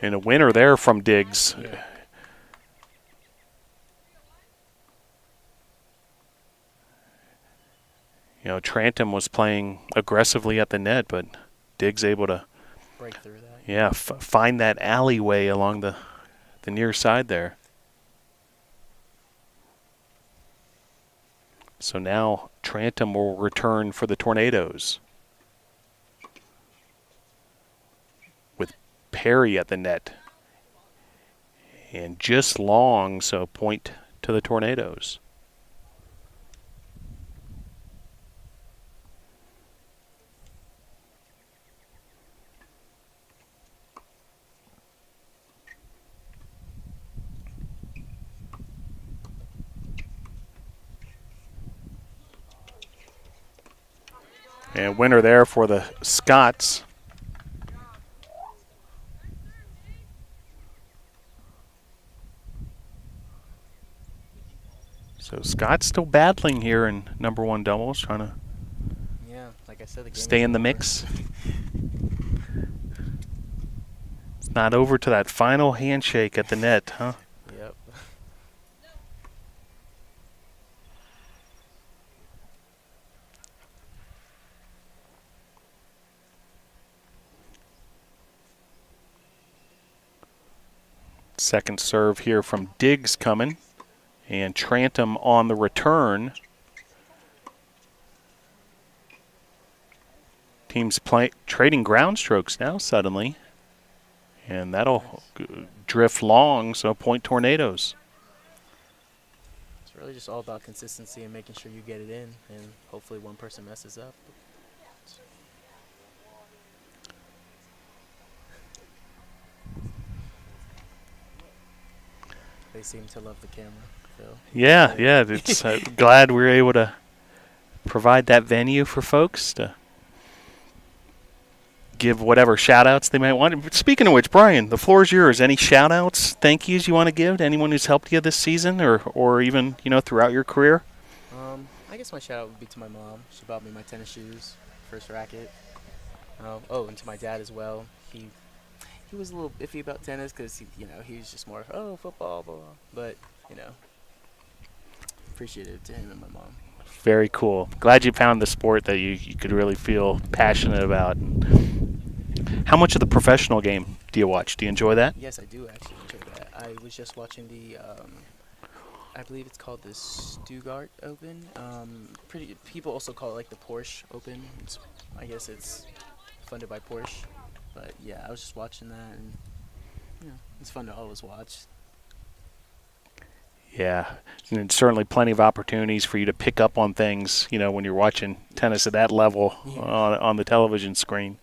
And a winner there from Diggs. Yeah. Trantom was playing aggressively at the net, but Diggs able to Break through that. Yeah, find that alleyway along the near side there. So now Trantom will return for the Tornadoes with Perry at the net. And just long, so point to the Tornadoes. And winner there for the Scots. So Scott's still battling here in number 1 doubles, trying to like I said, the game stay in the mix. It's not over to that final handshake at the net, huh? Yep. Second serve here from Diggs coming. And Trantom on the return. Teams trading ground strokes now suddenly. And that'll drift long, so point Tornadoes. It's really just all about consistency and making sure you get it in, and hopefully one person messes up. They seem to love the camera. So Yeah. It's glad we were able to provide that venue for folks to give whatever shout-outs they might want. Speaking of which, Brian, the floor is yours. Any shout-outs, thank yous you want to give to anyone who's helped you this season or even, throughout your career? I guess my shout-out would be to my mom. She bought me my tennis shoes, first racket. And to my dad as well. He was a little iffy about tennis because he was just more football, blah, blah. But appreciative to him and my mom. Very cool. Glad you found the sport that you could really feel passionate about. How much of the professional game do you watch? Do you enjoy that? Yes, I do actually enjoy that. I was just watching the, I believe it's called the Stuttgart Open. People also call it like the Porsche Open. I guess it's funded by Porsche. But yeah, I was just watching that, and it's fun to always watch. Yeah, and certainly plenty of opportunities for you to pick up on things, when you're watching tennis at that level on the television screen.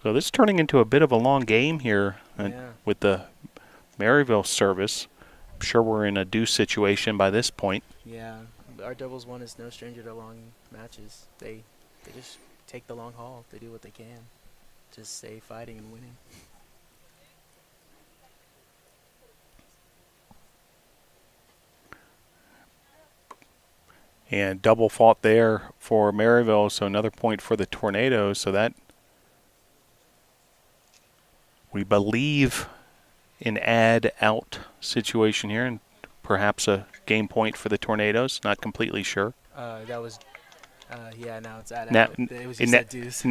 So this is turning into a bit of a long game here with the Maryville service. I'm sure we're in a deuce situation by this point. Yeah, our doubles one is no stranger to long matches. They just take the long haul. They do what they can. Just stay fighting and winning. And double fault there for Maryville, so another point for the Tornadoes. So that, we believe, an add-out situation here, and perhaps a game point for the Tornadoes. Not completely sure. That was, now it's add-out. It was just a deuce.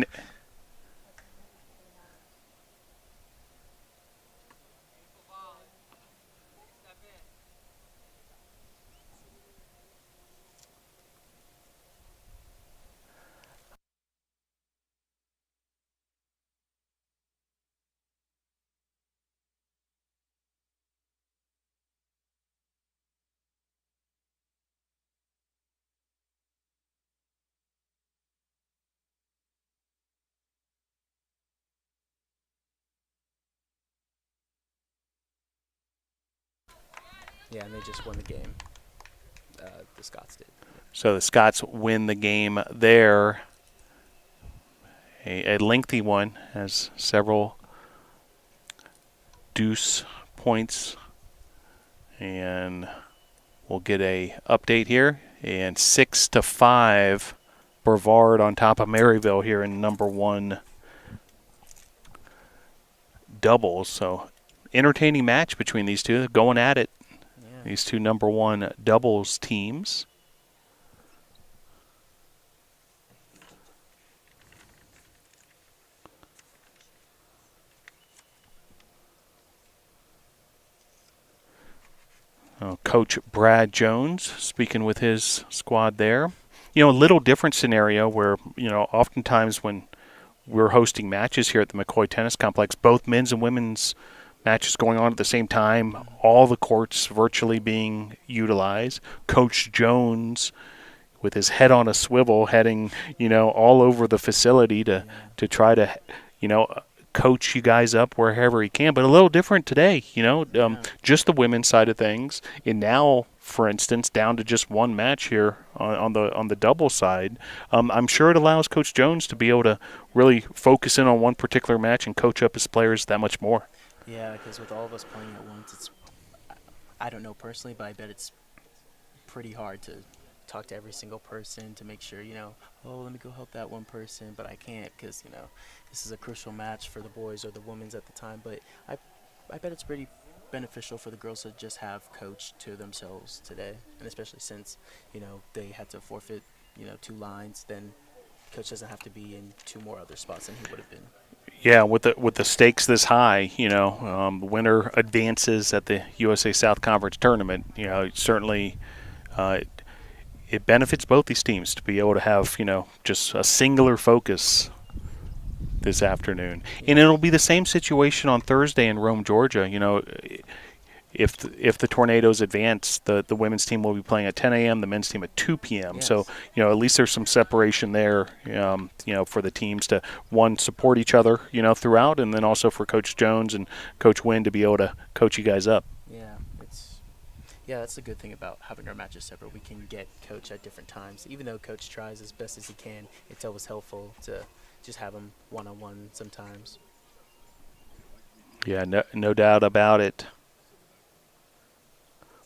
Yeah, and they just won the game. The Scots did. So the Scots win the game there. A lengthy one, has several deuce points. And we'll get a update here. And 6-5, Brevard on top of Maryville here in number 1 doubles. So entertaining match between these two. They're going at it. These two number 1 doubles teams. Coach Brad Jones speaking with his squad there. A little different scenario where, oftentimes when we're hosting matches here at the McCoy Tennis Complex, both men's and women's matches going on at the same time, all the courts virtually being utilized. Coach Jones with his head on a swivel heading, all over the facility to Yeah. try to, coach you guys up wherever he can. But a little different today, Yeah. just the women's side of things. And now, for instance, down to just one match here on the double side. I'm sure it allows Coach Jones to be able to really focus in on one particular match and coach up his players that much more. Yeah, because with all of us playing at once, I don't know personally, but I bet it's pretty hard to talk to every single person to make sure, oh, let me go help that one person, but I can't because, this is a crucial match for the boys or the women's at the time. But I bet it's pretty beneficial for the girls to just have coach to themselves today, and especially since, they had to forfeit, 2 lines, then coach doesn't have to be in 2 more other spots than he would have been. Yeah, with the stakes this high, the winner advances at the USA South Conference tournament. Certainly it benefits both these teams to be able to have just a singular focus this afternoon, and Yeah. it'll be the same situation on Thursday in Rome, Georgia. If the Tornadoes advance, the women's team will be playing at 10 a.m., the men's team at 2 p.m. So, Yes. at least there's some separation there, for the teams to, one, support each other, throughout, and then also for Coach Jones and Coach Wynn to be able to coach you guys up. Yeah. That's the good thing about having our matches separate. We can get coach at different times. Even though coach tries as best as he can, it's always helpful to just have him one-on-one sometimes. Yeah, no doubt about it.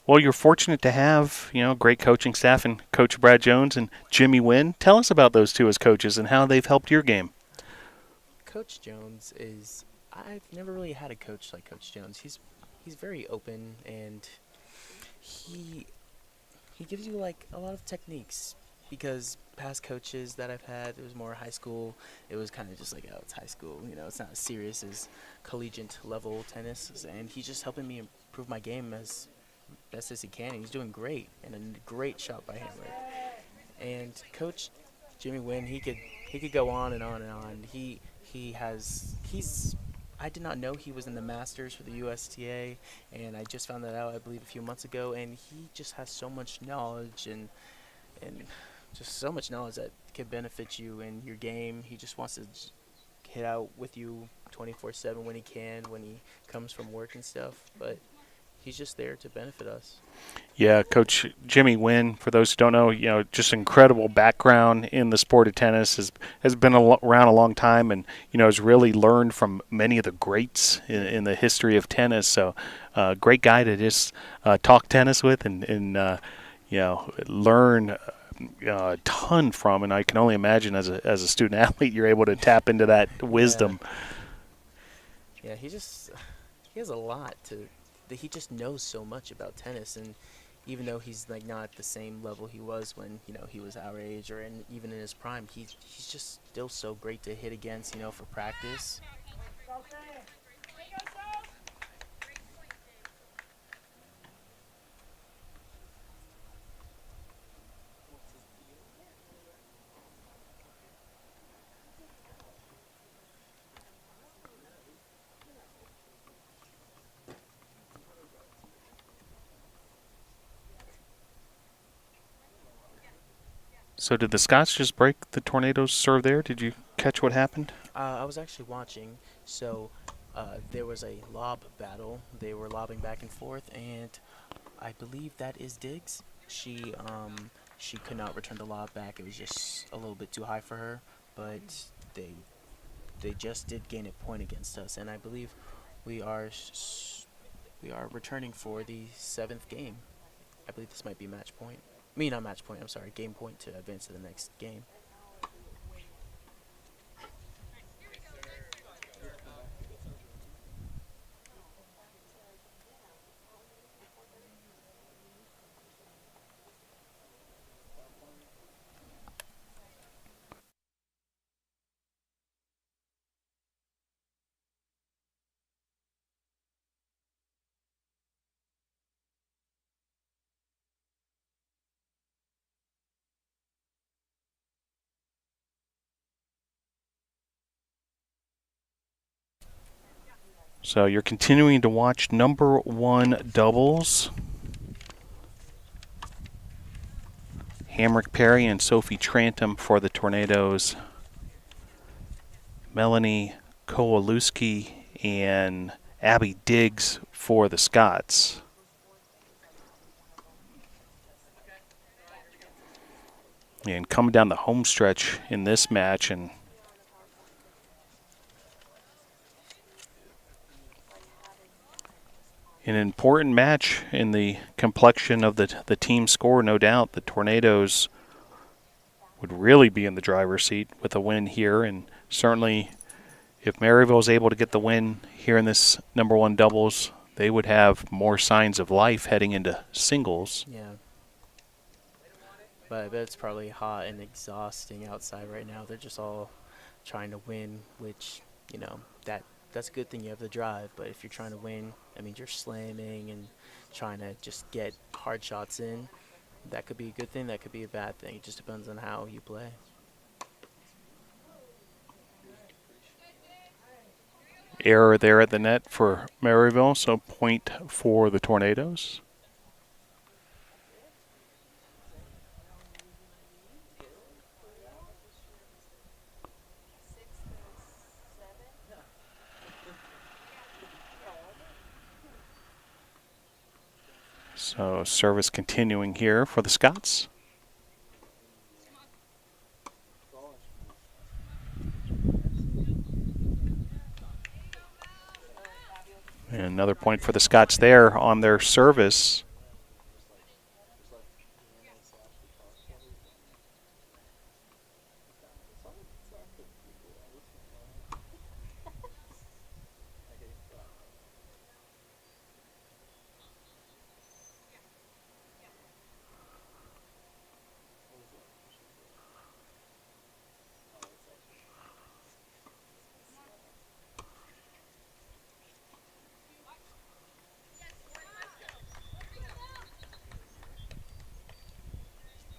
Well, you're fortunate to have, great coaching staff and Coach Brad Jones and Jimmy Wynn. Tell us about those two as coaches and how they've helped your game. Coach Jones is I've never really had a coach like Coach Jones. He's very open, and he he gives you like a lot of techniques, because past coaches that I've had, it was more high school. It was kind of just like, oh, it's high school, it's not as serious as collegiate level tennis, and he's just helping me improve my game as best as he can. And he's doing great, and a great shot by Hamlet. And Coach Jimmy Wynn, he could go on and on and on. He's I did not know he was in the Masters for the USTA, and I just found that out, I believe, a few months ago. And he just has so much knowledge, and just so much knowledge that could benefit you in your game. He just wants to hit out with you 24/7 when he can, when he comes from work and stuff. But he's just there to benefit us. Yeah, Coach Jimmy Wynn, for those who don't know, just incredible background in the sport of tennis, has been around a long time, and has really learned from many of the greats in the history of tennis. So, great guy to just talk tennis with and learn a ton from. And I can only imagine as a student athlete, you're able to tap into that Yeah, wisdom. yeah. He has a lot to. He just knows so much about tennis, and even though he's like not at the same level he was when he was our age, or even in his prime, he's just still so great to hit against, for practice. So did the Scots just break the Tornadoes serve there? Did you catch what happened? I was actually watching, so there was a lob battle. They were lobbing back and forth, and I believe that is Diggs. She could not return the lob back. It was just a little bit too high for her, but they just did gain a point against us, and I believe we are we are returning for the 7th game. I believe this might be match point. I mean, not match point. I'm sorry, game point to advance to the next game. So you're continuing to watch number 1 doubles. Hamrick Perry and Sophie Trantom for the Tornadoes. Melanie Kowalewski and Abby Diggs for the Scots. And coming down the home stretch in this match, and an important match in the complexion of the team score, no doubt. The Tornadoes would really be in the driver's seat with a win here, and certainly if Maryville is able to get the win here in this number 1 doubles, they would have more signs of life heading into singles. Yeah. But I bet it's probably hot and exhausting outside right now. They're just all trying to win, which, you know, that's a good thing you have the drive. But if you're trying to win, I mean, you're slamming and trying to just get hard shots in. That could be a good thing. That could be a bad thing. It just depends on how you play. Error there at the net for Maryville, so point for the Tornadoes. So service continuing here for the Scots. And another point for the Scots there on their service.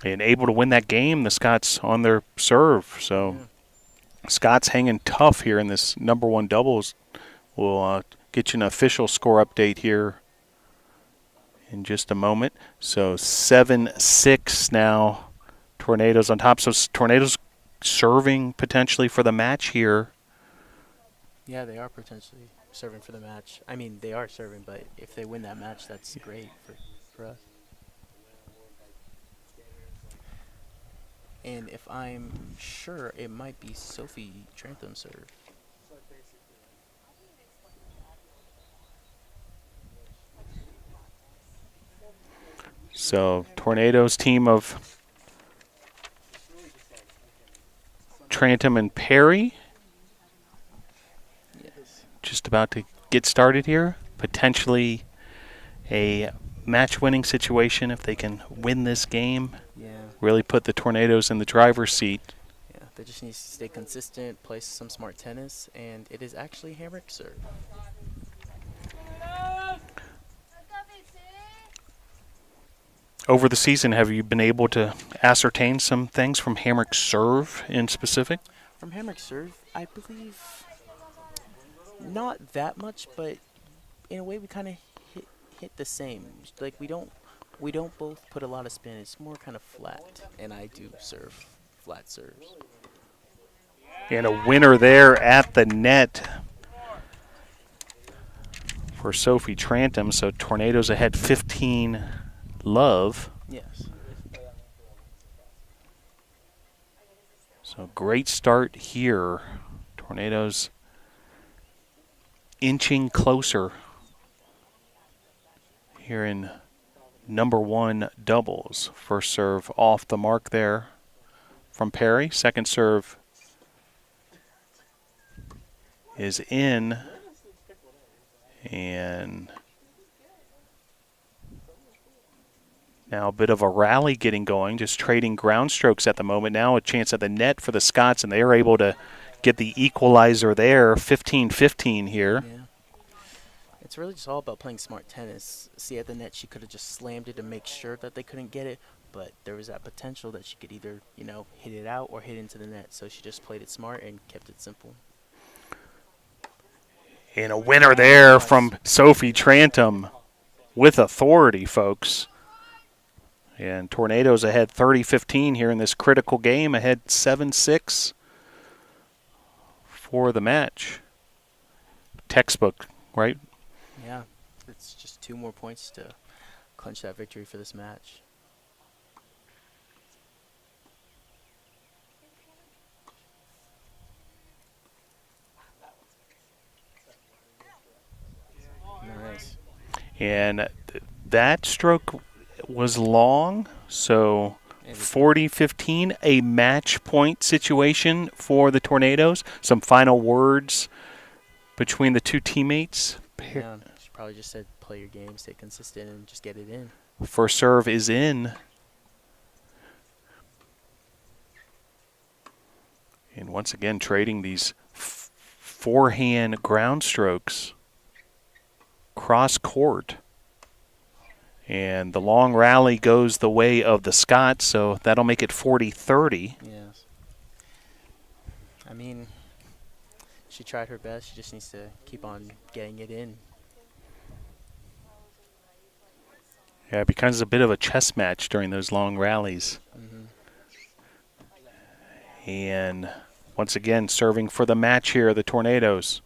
And able to win that game, the Scots on their serve. So Scots hanging tough here in this number 1 doubles. We'll get you an official score update here in just a moment. So 7-6 now. Tornadoes on top. So Tornadoes serving potentially for the match here. Yeah, they are potentially serving for the match. I mean, they are serving, but if they win that match, that's great for us. And if I'm sure, it might be Sophie Trantom serve. So Tornadoes team of Trantom and Perry. Yes. Just about to get started here. Potentially a match-winning situation if they can win this game. Yeah. Really put the Tornadoes in the driver's seat. Yeah, they just need to stay consistent, play some smart tennis, and it is actually Hamrick serve. Over the season, have you been able to ascertain some things from Hamrick's serve in specific? From Hamrick serve, I believe not that much, but in a way we kind of hit the same. Like we don't both put a lot of spin. It's more kind of flat, and I do serve flat serves. And a winner there at the net for Sophie Trantom. So Tornadoes ahead 15-love. Yes. So great start here. Tornadoes inching closer here in number 1 doubles. First serve off the mark there from Perry. Second serve is in. And now a bit of a rally getting going, just trading ground strokes at the moment. Now a chance at the net for the Scots, and they are able to get the equalizer there, 15-15 here. Yeah. It's really just all about playing smart tennis. See, at the net, she could have just slammed it to make sure that they couldn't get it, but there was that potential that she could either, you know, hit it out or hit into the net. So she just played it smart and kept it simple. And a winner there from Sophie Trantom with authority, folks. And Tornadoes ahead 30-15 here in this critical game, ahead 7-6 for the match. Textbook, right? Yeah, it's just 2 more points to clinch that victory for this match. Nice. And that stroke was long, so 40-15, a match point situation for the Tornadoes. Some final words between the two teammates. Yeah, she probably just said play your game, stay consistent, and just get it in. First serve is in. And once again, trading these forehand ground strokes cross court. And the long rally goes the way of the Scots, so that'll make it 40-30. Yes. I mean, she tried her best. She just needs to keep on getting it in. Yeah, it becomes a bit of a chess match during those long rallies. And once again, serving for the match here, the Tornadoes.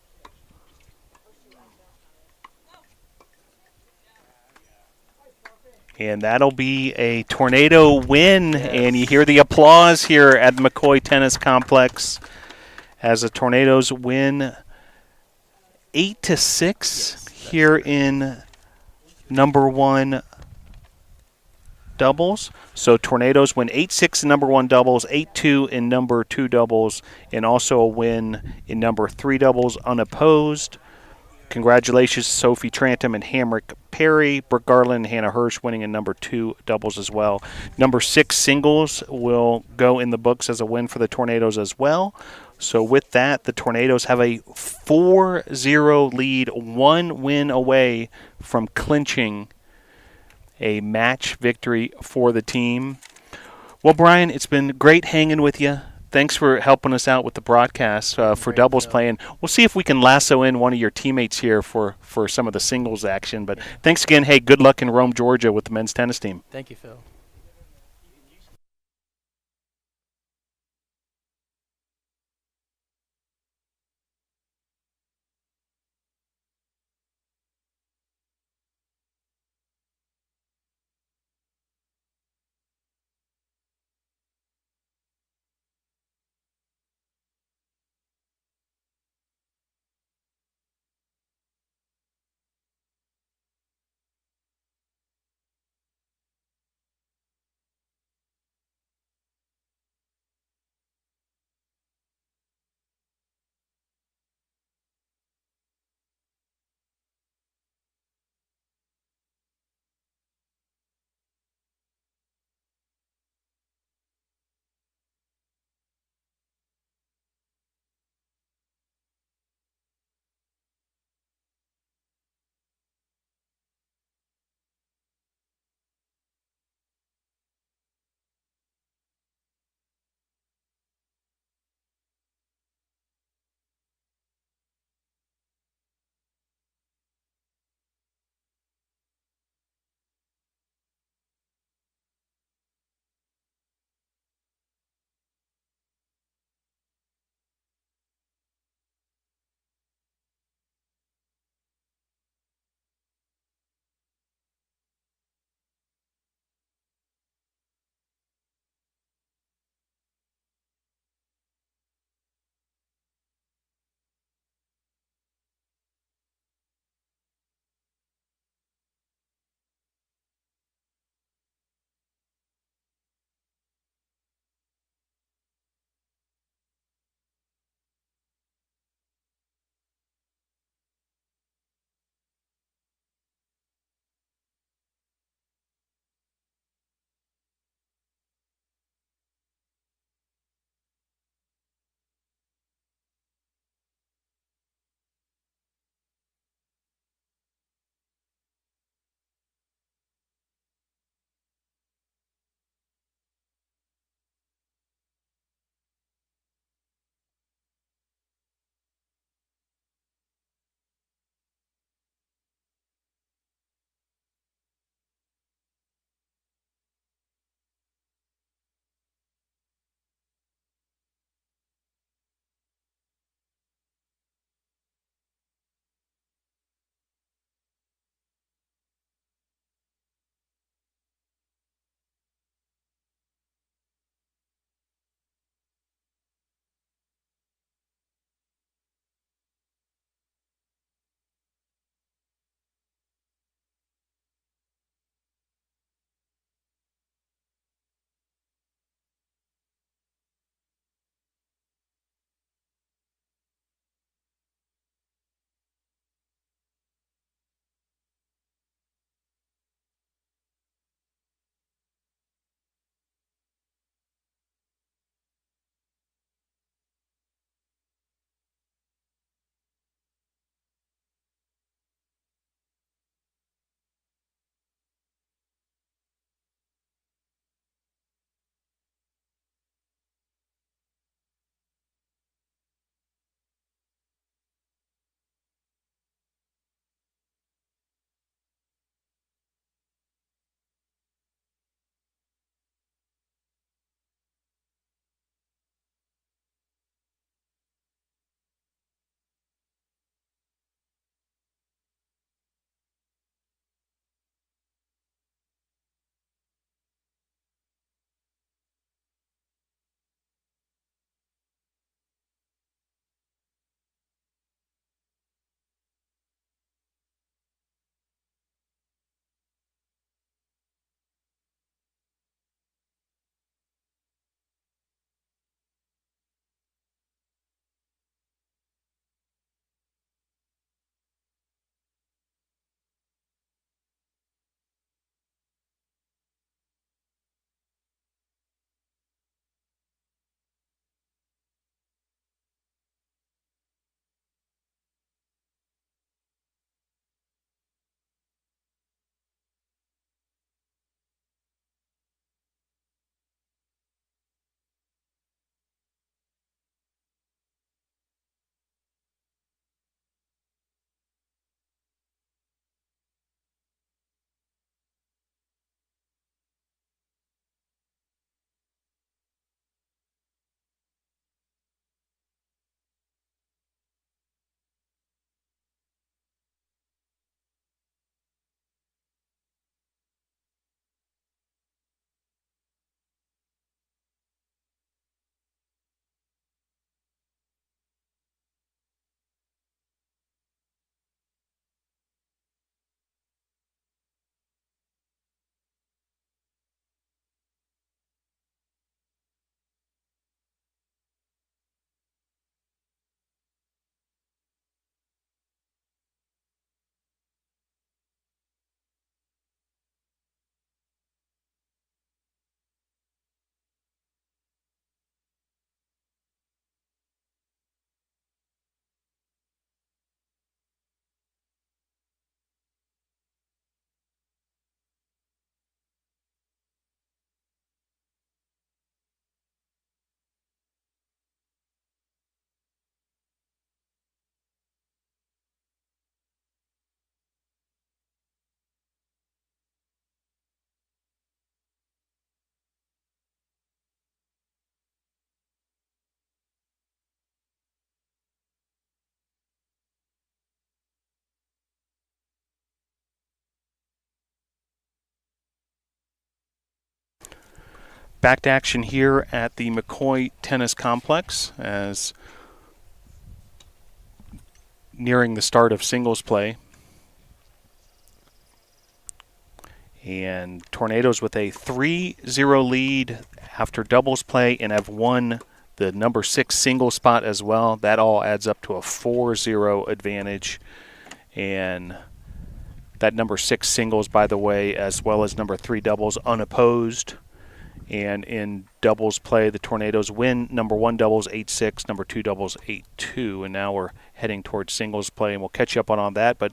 And that'll be a Tornado win. Yes. And you hear the applause here at the McCoy Tennis Complex as the Tornadoes win 8-6 here in number 1 doubles. So Tornadoes win 8-6 in number 1 doubles, 8-2 in number 2 doubles, and also a win in number 3 doubles unopposed. Congratulations to Sophie Trantom and Hamrick Perry. Brook Garland and Hannah Hirsch winning in number 2 doubles as well. Number 6 singles will go in the books as a win for the Tornadoes as well. So with that, the Tornadoes have a 4-0 lead, 1 win away from clinching a match victory for the team. Well, Brian, it's been great hanging with you. Thanks for helping us out with the broadcast for doubles play. And we'll see if we can lasso in one of your teammates here for some of the singles action. But thanks again. Hey, good luck in Rome, Georgia with the men's tennis team. Thank you, Phil. Back to action here at the McCoy Tennis Complex as nearing the start of singles play. And Tornadoes with a 3-0 lead after doubles play and have won the number 6 single spot as well. That all adds up to a 4-0 advantage. And that number 6 singles, by the way, as well as number 3 doubles unopposed. And in doubles play, the Tornadoes win number 1 doubles 8-6, number 2 doubles 8-2. And now we're heading towards singles play, and we'll catch you up on that. But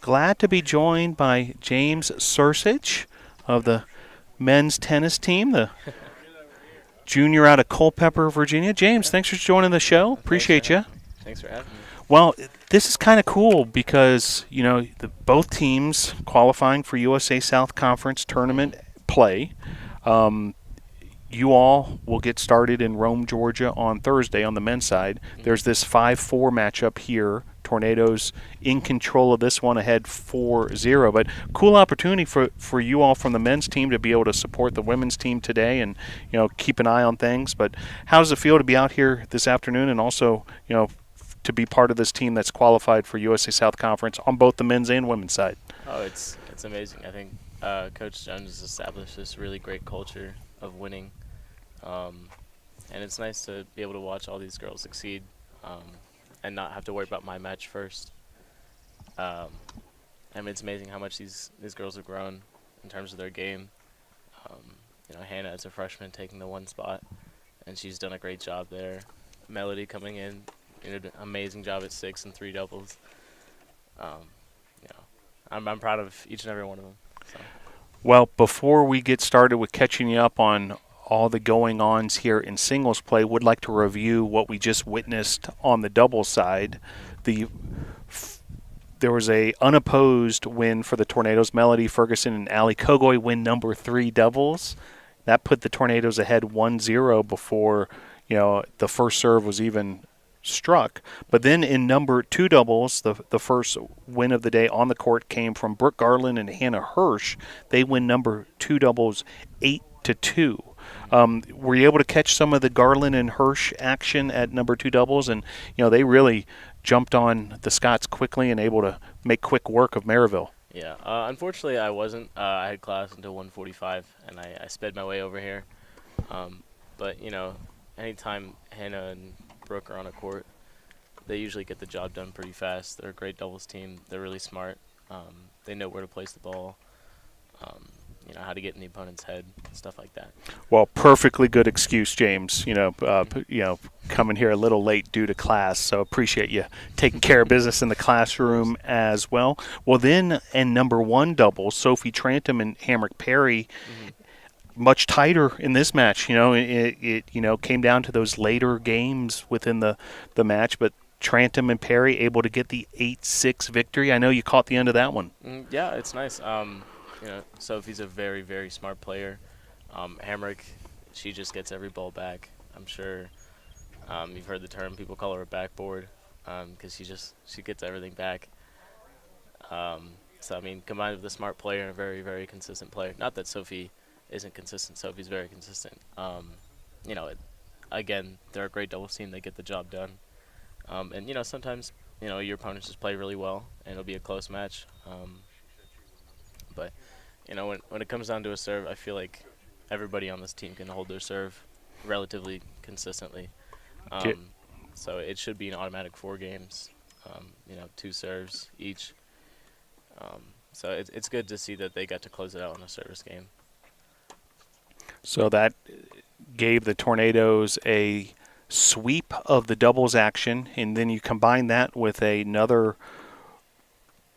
glad to be joined by James Sursich of the men's tennis team, the junior out of Culpeper, Virginia. James, thanks for joining the show. Appreciate you. Thanks for having me. Well, this is kind of cool because, both teams qualifying for USA South Conference tournament play. You all will get started in Rome, Georgia on Thursday on the men's side. There's this 5-4 matchup here. Tornadoes in control of this one, ahead 4-0. But cool opportunity for you all from the men's team to be able to support the women's team today and, keep an eye on things. But how does it feel to be out here this afternoon and also, to be part of this team that's qualified for USA South Conference on both the men's and women's side? Oh, it's amazing. I think Coach Jones has established this really great culture of winning. And it's nice to be able to watch all these girls succeed and not have to worry about my match first. It's amazing how much these girls have grown in terms of their game. Hannah as a freshman taking the 1 spot, and she's done a great job there. Melody coming in, did an amazing job at 6 and 3 doubles. I'm proud of each and every one of them. So. Well, before we get started with catching you up on all the going-ons here in singles play, would like to review what we just witnessed on the doubles side. There was a unopposed win for the Tornadoes. Melody Ferguson and Allie Kogoy win number 3 doubles. That put the Tornadoes ahead 1-0 before the first serve was even struck. But then in number 2 doubles, the first win of the day on the court came from Brook Garland and Hannah Hirsch. They win number 2 doubles 8-2. Were you able to catch some of the Garland and Hirsch action at number 2 doubles? And, they really jumped on the Scots quickly and able to make quick work of Maryville. Yeah, unfortunately I wasn't. I had class until 1:45, and I sped my way over here. But, anytime Hannah and Brooke are on a court, they usually get the job done pretty fast. They're a great doubles team. They're really smart. They know where to place the ball. How to get in the opponent's head, stuff like that. Well, perfectly good excuse, James. Coming here a little late due to class, so appreciate you taking care of business in the classroom as well. Well, then, in number 1 double, Sophie Trantom and Hamrick Perry, much tighter in this match. It came down to those later games within the match, but Trantom and Perry able to get the 8-6 victory. I know you caught the end of that one. Yeah, it's nice. Sophie's a very, very smart player. Hamrick, she just gets every ball back. I'm sure you've heard the term. People call her a backboard because she gets everything back. Combined with a smart player and a very, very consistent player. Not that Sophie isn't consistent. Sophie's very consistent. Again, they're a great doubles team. They get the job done. Sometimes, your opponents just play really well, and it'll be a close match. But when it comes down to a serve, I feel like everybody on this team can hold their serve relatively consistently. So it should be an automatic 4 games, 2 serves each. So it's good to see that they got to close it out on a service game. So that gave the Tornadoes a sweep of the doubles action, and then you combine that with another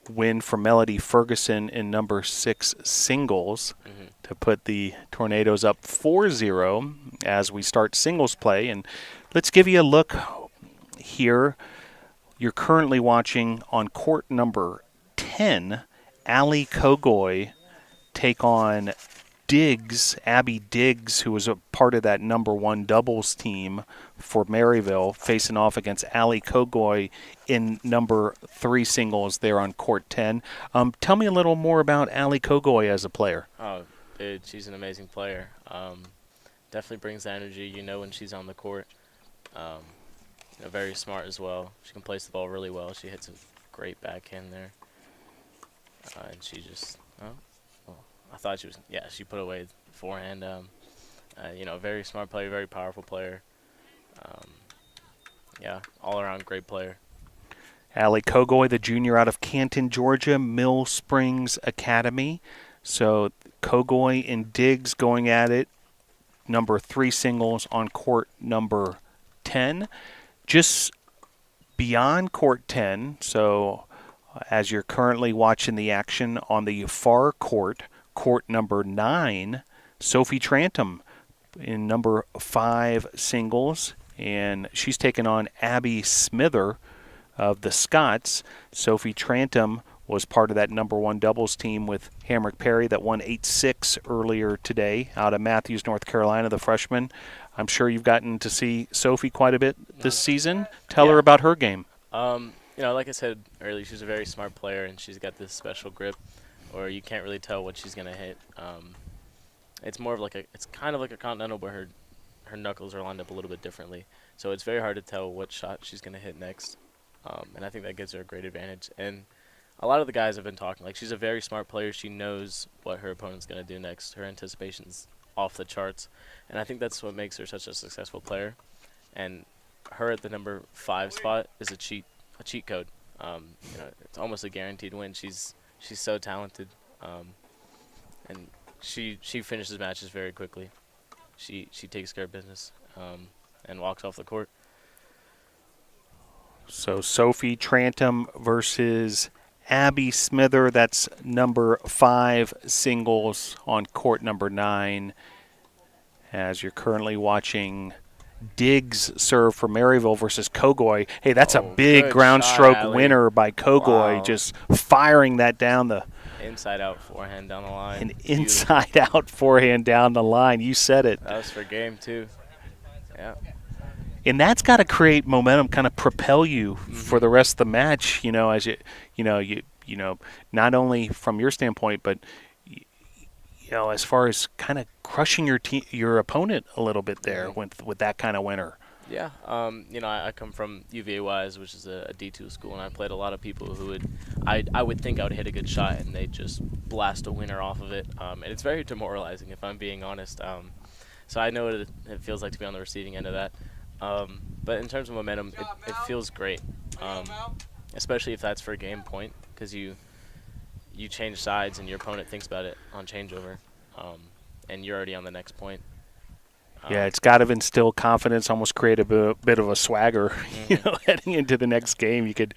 win for Melody Ferguson in number 6 singles to put the Tornadoes up 4-0 as we start singles play. And let's give you a look here. You're currently watching on court number 10, Allie Kogoy take on Abby Diggs, who was a part of that number 1 doubles team for Maryville, facing off against Allie Kogoy in number 3 singles there on court 10. Tell me a little more about Allie Kogoy as a player. Oh, dude, she's an amazing player. definitely brings the energy. You know when she's on the court. Um, very smart as well. She can place the ball really well. She hits a great backhand there. And she just, well, I thought she was, yeah, she put away the forehand. Very smart player, very powerful player. Yeah, all around great player. Allie Kogoy, the junior out of Canton, Georgia, Mill Springs Academy. So Kogoy and Diggs going at it. Number 3 singles on court number 10. Just beyond court 10, so as you're currently watching the action on the far court, court number 9, Sophie Trantom in number 5 singles, and she's taken on Abby Smither of the Scots. Sophie Trantom was part of that number 1 doubles team with Hamrick Perry that won 8-6 earlier today out of Matthews, North Carolina, the freshman. I'm sure you've gotten to see Sophie quite a bit this season. Tell her about her game. Like I said earlier, she's a very smart player, and she's got this special grip, or you can't really tell what she's gonna hit. It's more of it's kind of like a continental, but her knuckles are lined up a little bit differently, so it's very hard to tell what shot she's gonna hit next. And I think that gives her a great advantage. And a lot of the guys have been talking, she's a very smart player. She knows what her opponent's going to do next. Her anticipation's off the charts. And I think that's what makes her such a successful player. And her at the number 5 spot is a cheat code. It's almost a guaranteed win. She's so talented. And she finishes matches very quickly. She takes care of business and walks off the court. So Sophie Trantom versus Abby Smither. That's number 5 singles on court number 9. As you're currently watching Diggs serve for Maryville versus Kogoy. Hey, that's a big ground stroke winner by Kogoy. Wow. Just firing that down the inside-out forehand down the line. An inside-out forehand down the line. You said it. That was for game 2. Yeah. And that's got to create momentum, kind of propel you for the rest of the match. As you not only from your standpoint, but as far as kind of crushing your opponent a little bit there with that kind of winner. Yeah. I come from UVA-Wise, which is a D2 school, and I played a lot of people who I would think I would hit a good shot, and they just blast a winner off of it. And it's very demoralizing, if I'm being honest. So I know what it feels like to be on the receiving end of that. But in terms of momentum, it feels great, especially if that's for a game point, because you change sides and your opponent thinks about it on changeover, and you're already on the next point. Yeah, it's got to instill confidence, almost create a bit of a swagger, heading into the next game. You could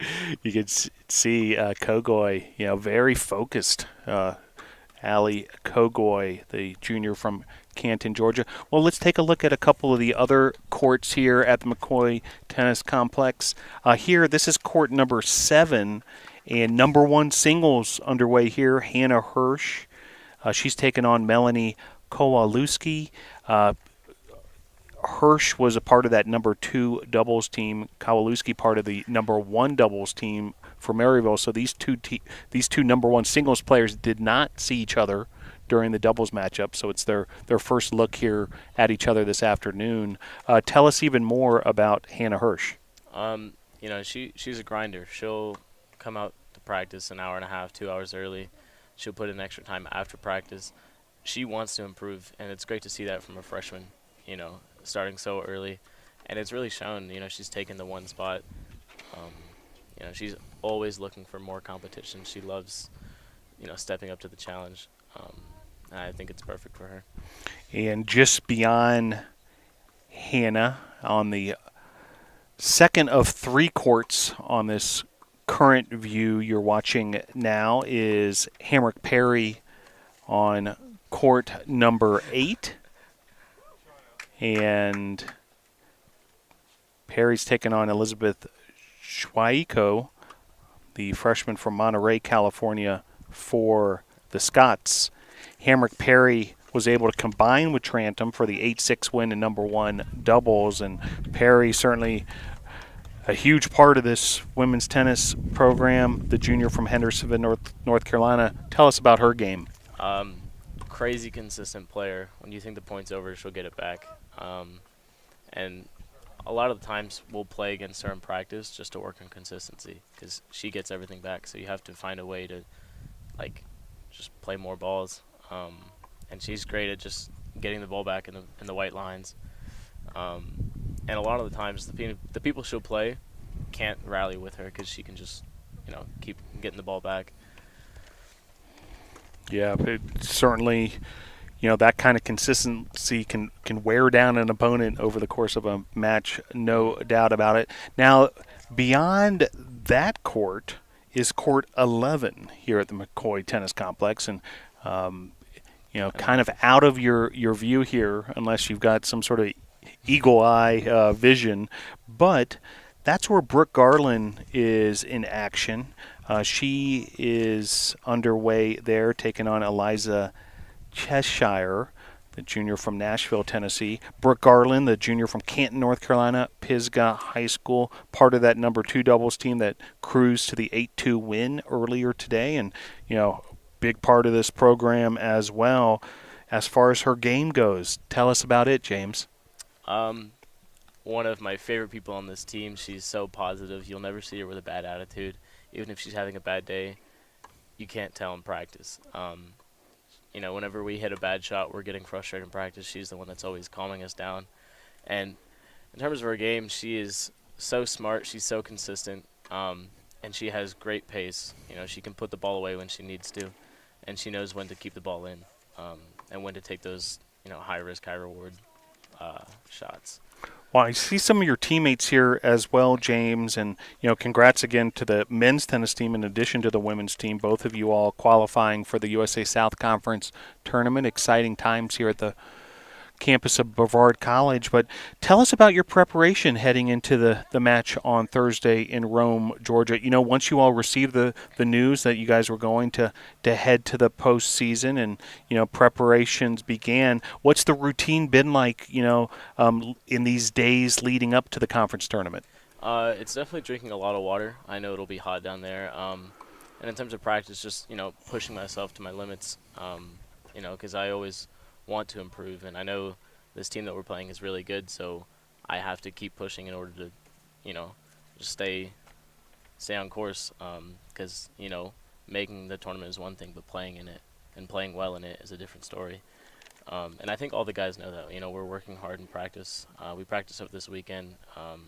see Kogoy, very focused. Allie Kogoy, the junior from Canton, Georgia. Well, let's take a look at a couple of the other courts here at the McCoy Tennis Complex. This is court number 7, and number 1 singles underway here. Hannah Hirsch, she's taken on Melanie Kowalewski. Hirsch was a part of that number 2 doubles team. Kowalewski part of the number 1 doubles team for Maryville. So these two number 1 singles players did not see each other during the doubles matchup. So it's their first look here at each other this afternoon. Tell us even more about Hannah Hirsch. She's a grinder. She'll come out to practice an hour and a half, 2 hours early. She'll put in extra time after practice. She wants to improve, and it's great to see that from a freshman, starting so early. And it's really shown, she's taken the 1 spot. She's always looking for more competition. She loves, stepping up to the challenge. And I think it's perfect for her. And just beyond Hannah, on the second of 3 courts on this current view you're watching now, is Hamrick Perry on court number 8. And Perry's taken on Elizabeth Schweiko, the freshman from Monterey, California, for the Scots. Hamrick Perry was able to combine with Trantom for the 8-6 win in number 1 doubles, and Perry certainly a huge part of this women's tennis program, the junior from Hendersonville, North Carolina. Tell us about her game. crazy consistent player. When you think the point's over, she'll get it back. And a lot of the times we'll play against her in practice just to work on consistency because she gets everything back. So you have to find a way to, like, just play more balls. And she's great at just getting the ball back in the white lines. And a lot of the times the people she'll play can't rally with her because she can just, keep getting the ball back. Yeah, it certainly, that kind of consistency can wear down an opponent over the course of a match, no doubt about it. Now, beyond that court is court 11 here at the McCoy Tennis Complex, and kind of out of your view here, unless you've got some sort of eagle eye vision, but that's where Brook Garland is in action. She is underway there, taking on Eliza Cheshire, the junior from Nashville, Tennessee. Brook Garland, the junior from Canton, North Carolina, Pisgah High School, part of that number 2 doubles team that cruised to the 8-2 win earlier today, and big part of this program as well. As far as her game goes, tell us about it, James. One of my favorite people on this team. She's so positive. You'll never see her with a bad attitude. Even if she's having a bad day, you can't tell in practice. Whenever we hit a bad shot, we're getting frustrated in practice. She's the one that's always calming us down. And in terms of her game, she is so smart. She's so consistent. And she has great pace. She can put the ball away when she needs to. And she knows when to keep the ball in and when to take those, high risk, high reward shots. Well, I see some of your teammates here as well, James, and congrats again to the men's tennis team in addition to the women's team. Both of you all qualifying for the USA South Conference tournament. Exciting times here at the campus of Brevard College. But tell us about your preparation heading into the match on Thursday in Rome, Georgia. Once you all received the news that you guys were going to head to the postseason and preparations began, what's the routine been like in these days leading up to the conference tournament? It's definitely drinking a lot of water. I know it'll be hot down there. And in terms of practice, just pushing myself to my limits. Because I always want to improve, and I know this team that we're playing is really good, so I have to keep pushing in order to just stay on course, because making the tournament is one thing, but playing in it and playing well in it is a different story. And I think all the guys know that. We're working hard in practice. We practiced up this weekend. It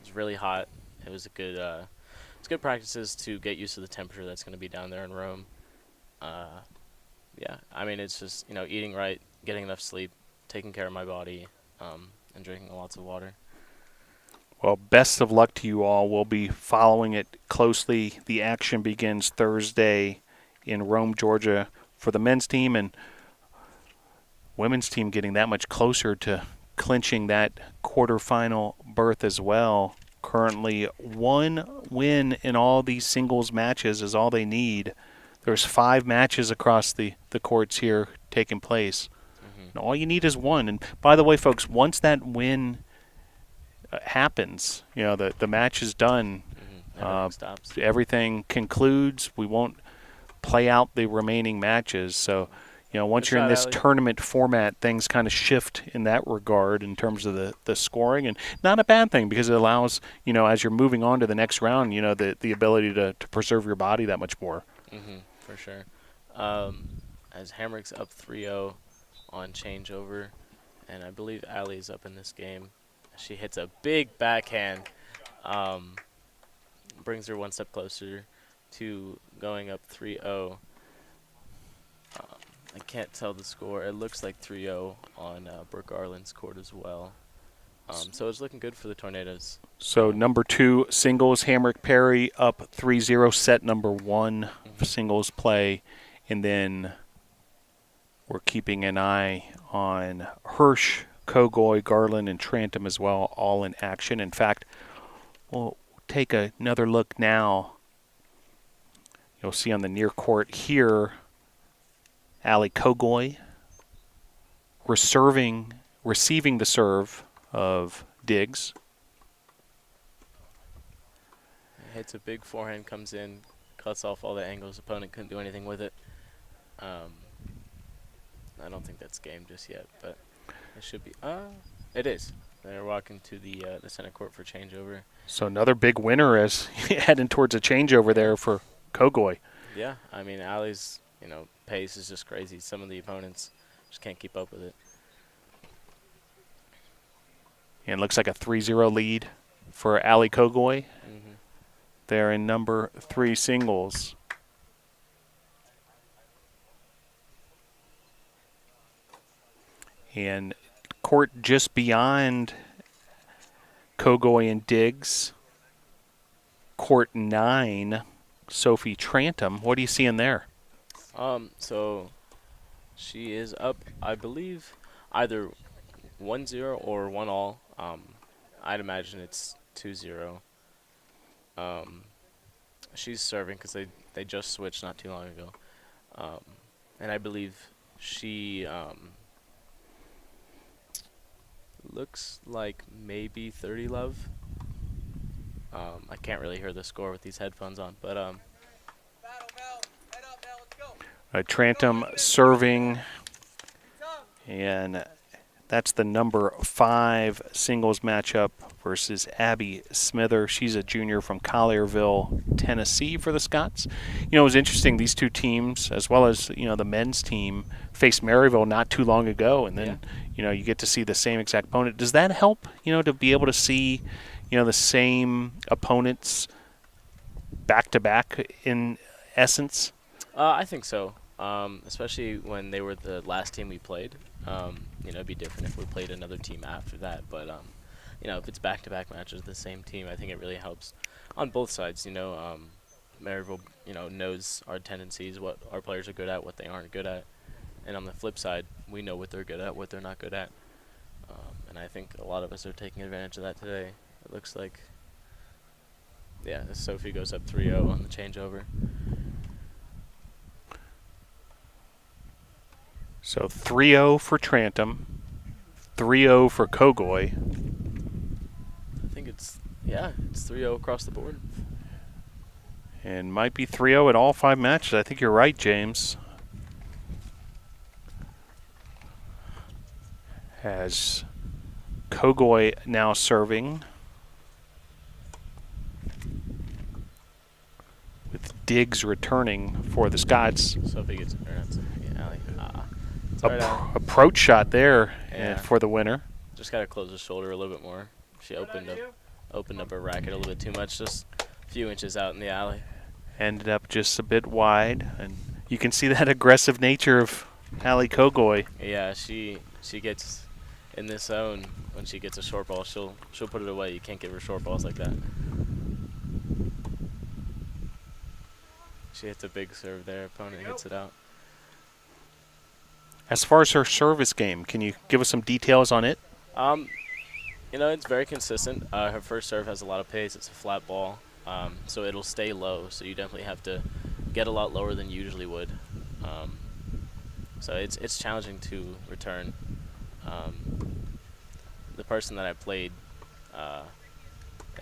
was really hot. It was it's good practices to get used to the temperature that's going to be down there in Rome. Yeah, I mean, it's just eating right, getting enough sleep, taking care of my body, and drinking lots of water. Well, best of luck to you all. We'll be following it closely. The action begins Thursday in Rome, Georgia for the men's team, and women's team getting that much closer to clinching that quarterfinal berth as well. Currently, 1 win in all these singles matches is all they need. There's 5 matches across the courts here taking place. And all you need is 1. And by the way, folks, once that win happens, the match is done. Everything stops. Everything concludes. We won't play out the remaining matches. So, once you're in this tournament format, things kind of shift in that regard in terms of the scoring. And not a bad thing because it allows, as you're moving on to the next round, the ability to preserve your body that much more. For sure. As Hamrick's up 3-0 on changeover, and I believe Allie's up in this game. She hits a big backhand, brings her one step closer to going up 3-0. I can't tell the score. It looks like 3-0 on Brook Garland's court as well. So it's looking good for the Tornadoes. So number 2 singles, Hamrick Perry up 3-0, set number 1 singles play, and then we're keeping an eye on Hirsch, Kogoy, Garland, and Trantom as well, all in action. In fact, we'll take another look now. You'll see on the near court here, Ali Kogoy receiving the serve of Diggs. Hits a big forehand, comes in, cuts off all the angles. Opponent couldn't do anything with it. I don't think that's game just yet, but it should be. It is. They're walking to the center court for changeover. So another big winner as heading towards a changeover there for Kogoy. Yeah, I mean, Allie's pace is just crazy. Some of the opponents just can't keep up with it. And looks like a 3-0 lead for Allie Kogoy. They're in number 3 singles. And court just beyond Kogoy and Diggs. Court 9, Sophie Trantom. What are you seeing there? So she is up, I believe, either 1-0 or 1-all. I'd imagine it's 2-0. She's serving because they just switched not too long ago. And I believe she looks like maybe 30 love. I can't really hear the score with these headphones on, but Trantom serving, and that's the number 5 singles matchup versus Abby Smither. She's a junior from Collierville, Tennessee for the Scots. It was interesting, these two teams, as well as, the men's team, faced Maryville not too long ago, and then, you get to see the same exact opponent. Does that help, to be able to see, the same opponents back-to-back in essence? I think so, especially when they were the last team we played. It'd be different if we played another team after that, but if it's back-to-back matches with the same team, I think it really helps on both sides. Maryville, knows our tendencies, what our players are good at, what they aren't good at, and on the flip side, we know what they're good at, what they're not good at, and I think a lot of us are taking advantage of that today. It looks like, Sophie goes up 3-0 on the changeover. So 3-0 for Trantom, 3-0 for Kogoy. I think it's 3-0 across the board. And might be 3-0 at all 5 matches. I think you're right, James. As Kogoy now serving, with Diggs returning for the Scots. Sophie gets Approach shot there for the winner. Just got to close the shoulder a little bit more. She opened up her racket a little bit too much, just a few inches out in the alley. Ended up just a bit wide, and you can see that aggressive nature of Allie Kogoy. Yeah, she gets in this zone when she gets a short ball. She'll put it away. You can't give her short balls like that. She hits a big serve there. Opponent hits it out. As far as her service game, can you give us some details on it? It's very consistent. Her first serve has a lot of pace. It's a flat ball, so it'll stay low. So you definitely have to get a lot lower than you usually would. So it's challenging to return. The person that I played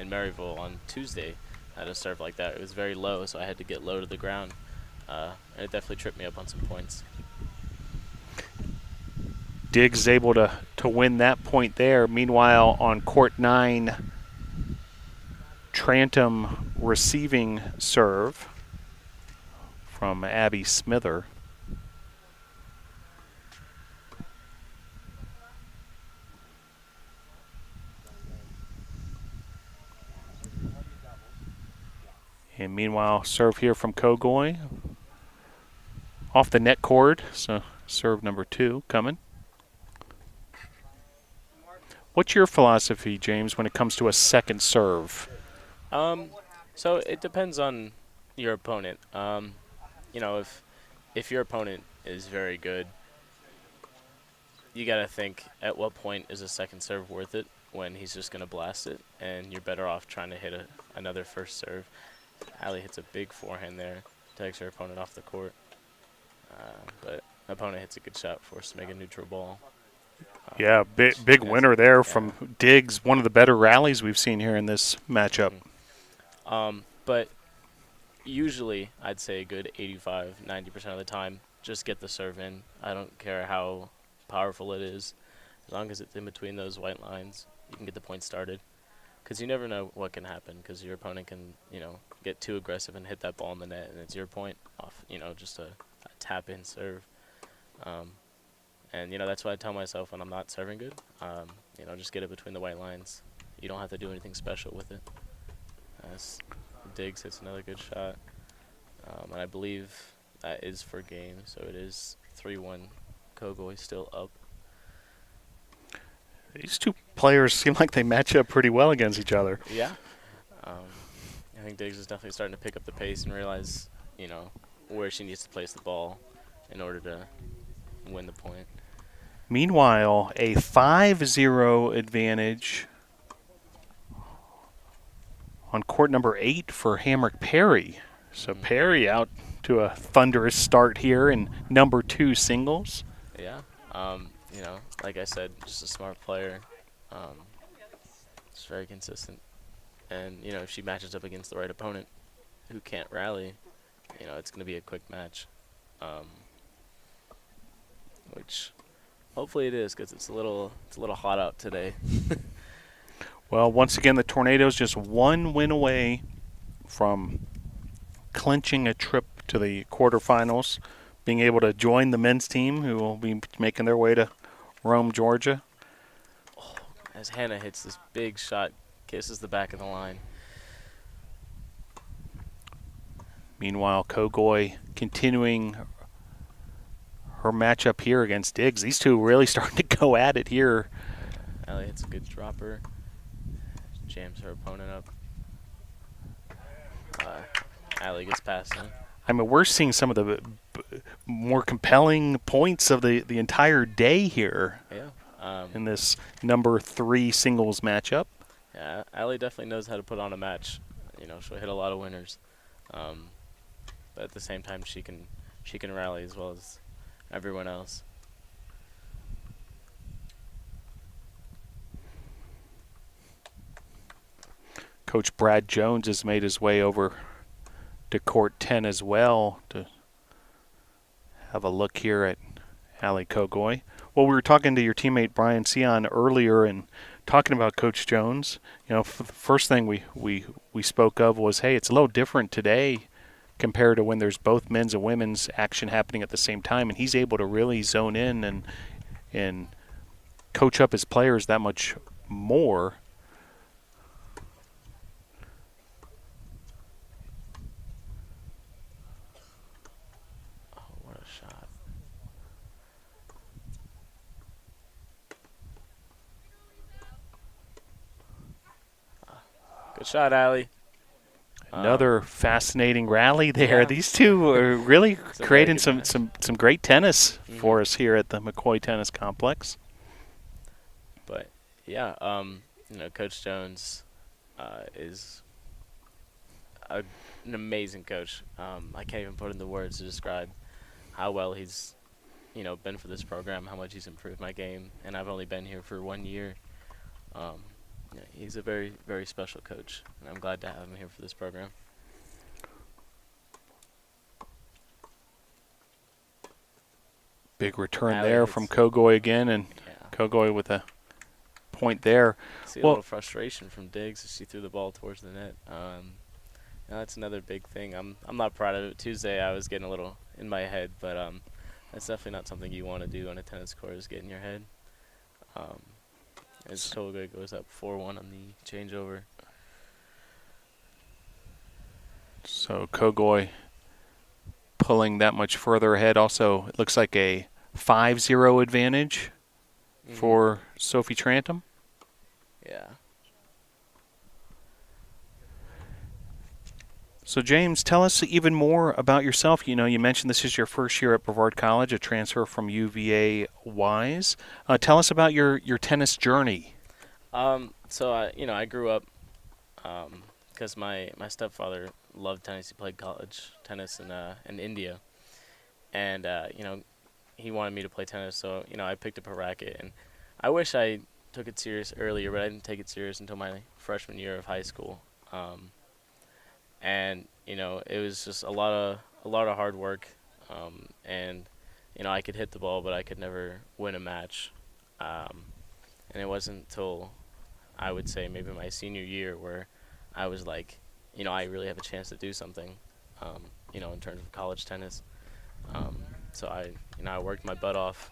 in Maryville on Tuesday had a serve like that. It was very low, so I had to get low to the ground, and it definitely tripped me up on some points. Diggs is able to win that point there. Meanwhile, on court 9, Trantom receiving serve from Abby Smither. And meanwhile, serve here from Kogoy. Off the net cord, so serve number 2 coming. What's your philosophy, James, when it comes to a second serve? So it depends on your opponent. If your opponent is very good, you got to think at what point is a second serve worth it when he's just going to blast it, and you're better off trying to hit another first serve. Allie hits a big forehand there, takes her opponent off the court. But opponent hits a good shot for us to make a neutral ball. Yeah, big winner there from Diggs. One of the better rallies we've seen here in this matchup. But usually, I'd say a good 85, 90% of the time, just get the serve in. I don't care how powerful it is. As long as it's in between those white lines, you can get the point started. Because you never know what can happen, because your opponent can, get too aggressive and hit that ball in the net, and it's your point off, just a tap-in serve. And that's what I tell myself when I'm not serving good. Just get it between the white lines. You don't have to do anything special with it. As Diggs hits another good shot. And I believe that is for game, so it is 3-1. Kogoi still up. These two players seem like they match up pretty well against each other. Yeah. I think Diggs is definitely starting to pick up the pace and realize, where she needs to place the ball in order to win the point. Meanwhile, a 5-0 advantage on court number 8 for Hamrick Perry. So Perry out to a thunderous start here in number 2 singles. Yeah. Like I said, just a smart player. Just very consistent. And, if she matches up against the right opponent who can't rally, it's going to be a quick match. Which hopefully it is, because it's a little hot out today. Well, once again, the Tornadoes just one win away from clinching a trip to the quarterfinals, being able to join the men's team who will be making their way to Rome, Georgia. Oh, as Hannah hits this big shot, kisses the back of the line. Meanwhile, Kogoi continuing her matchup here against Diggs. These two really starting to go at it here. Allie hits a good dropper. Jams her opponent up. Allie gets past him. I mean, we're seeing some of the more compelling points of the entire day here. Yeah. In this number 3 singles matchup. Yeah, Allie definitely knows how to put on a match. She'll hit a lot of winners. But at the same time, she can rally as well as everyone else. Coach Brad Jones has made his way over to court 10 as well to have a look here at Allie Kogoi. Well, we were talking to your teammate Brian Sion earlier and talking about Coach Jones. The first thing we spoke of was, hey, it's a little different today compared to when there's both men's and women's action happening at the same time, and he's able to really zone in and coach up his players that much more. Oh, what a shot. Good shot, Allie. Another fascinating rally there. Yeah. These two are really a creating very good some great tennis for us here at the McCoy Tennis Complex. But yeah, Coach Jones is an amazing coach. I can't even put into words to describe how well he's, been for this program, how much he's improved my game, and I've only been here for 1 year. He's a very, very special coach, and I'm glad to have him here for this program. Big return Allie there hits. from Kogoi again, and Yeah. Kogoi with a point there. See a Well- little frustration from Diggs as she threw the ball towards the net. That's another big thing. I'm not proud of it. Tuesday I was getting a little in my head, but that's definitely not something you want to do on a tennis court, is get in your head. As Toga goes up 4-1 on the changeover. So Kogoi pulling that much further ahead. Also, it looks like a 5-0 advantage for Sophie Trantom. Yeah. So, James, tell us even more about yourself. You mentioned this is your first year at Brevard College, a transfer from UVA Wise. Tell us about your tennis journey. So I grew up because my stepfather loved tennis. He played college tennis in India, and he wanted me to play tennis. So I picked up a racket, and I wish I took it serious earlier, but I didn't take it serious until my freshman year of high school. And it was just a lot of hard work. And I could hit the ball, but I could never win a match. And it wasn't until I would say maybe my senior year where I was like, I really have a chance to do something, in terms of college tennis. So I worked my butt off.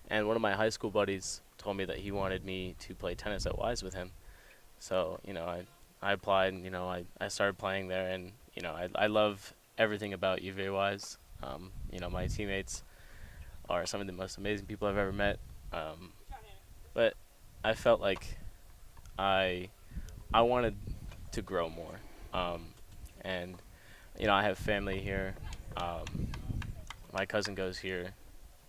And one of my high school buddies told me that he wanted me to play tennis at Wise with him. So, I applied and, I started playing there. And, I love everything about UVA Wise. My teammates are some of the most amazing people I've ever met. But I felt like I wanted to grow more. And, I have family here. My cousin goes here.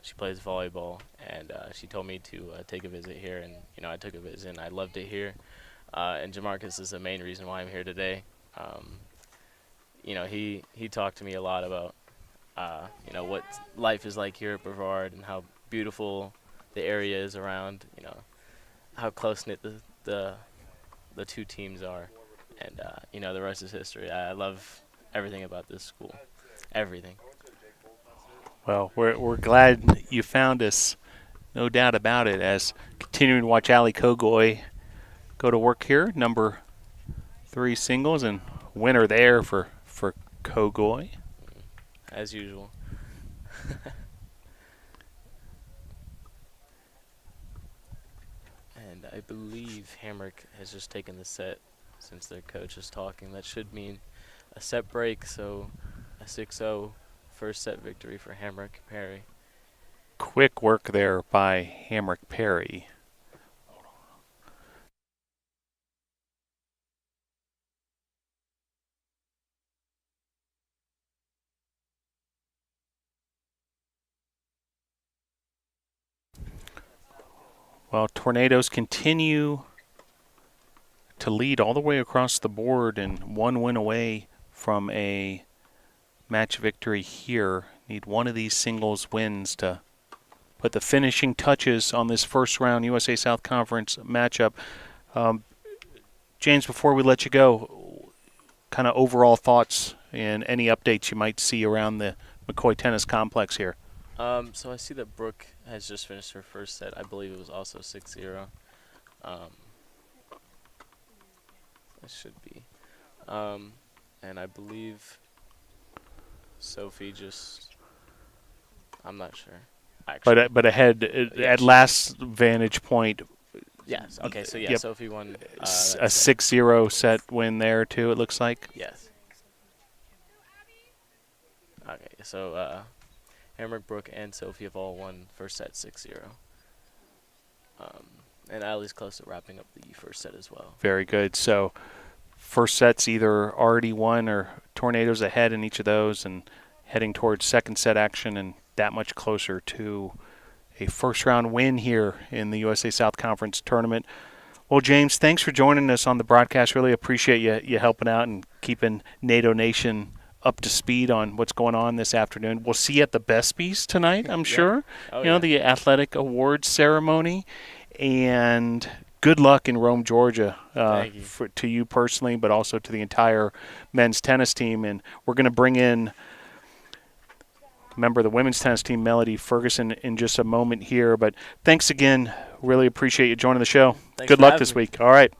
She plays volleyball, and she told me to take a visit here, and I took a visit, and I loved it here. And Jamarcus is the main reason why I'm here today. He talked to me a lot about what life is like here at Brevard and how beautiful the area is around. How close knit the two teams are, and the rest is history. I love everything about this school, everything. Well, we're glad you found us, no doubt about it, as continuing to watch Ali Kogoy go to work here, number 3 singles, and winner there for Kogoy. As usual. And I believe Hamrick has just taken the set since their coach is talking. That should mean a set break, so a 6-0 first set victory for Hamrick Perry. Quick work there by Hamrick Perry. Well, Tornadoes continue to lead all the way across the board and 1 win away from a match victory here. Need one of these singles wins to put the finishing touches on this first round USA South Conference matchup. James, before we let you go, kind of overall thoughts and any updates you might see around the McCoy Tennis Complex here. So I see that Brooke has just finished her first set. I believe it was also 6-0. It should be. And I believe Sophie just, I'm not sure. Actually. But ahead at last vantage point. Yes. Okay. So Yep. Sophie won A 6-0 set win there too. It looks like. Yes. Okay. So Hamrick, Brooke, and Sophie have all won first set 6-0. And Allie's close to wrapping up the first set as well. Very good. So first set's either already won or Tornadoes ahead in each of those, and heading towards second set action and that much closer to a first round win here in the USA South Conference tournament. Well, James, thanks for joining us on the broadcast. Really appreciate you helping out and keeping NATO Nation up to speed on what's going on this afternoon. We'll see you at the Bespies tonight, I'm sure. Oh, the athletic awards ceremony. And good luck in Rome, Georgia, Thank you. to you personally, but also to the entire men's tennis team. And we're going to bring in a member of the women's tennis team, Melody Ferguson, in just a moment here. But thanks again. Really appreciate you joining the show. Thanks good for luck having this me. week. All right.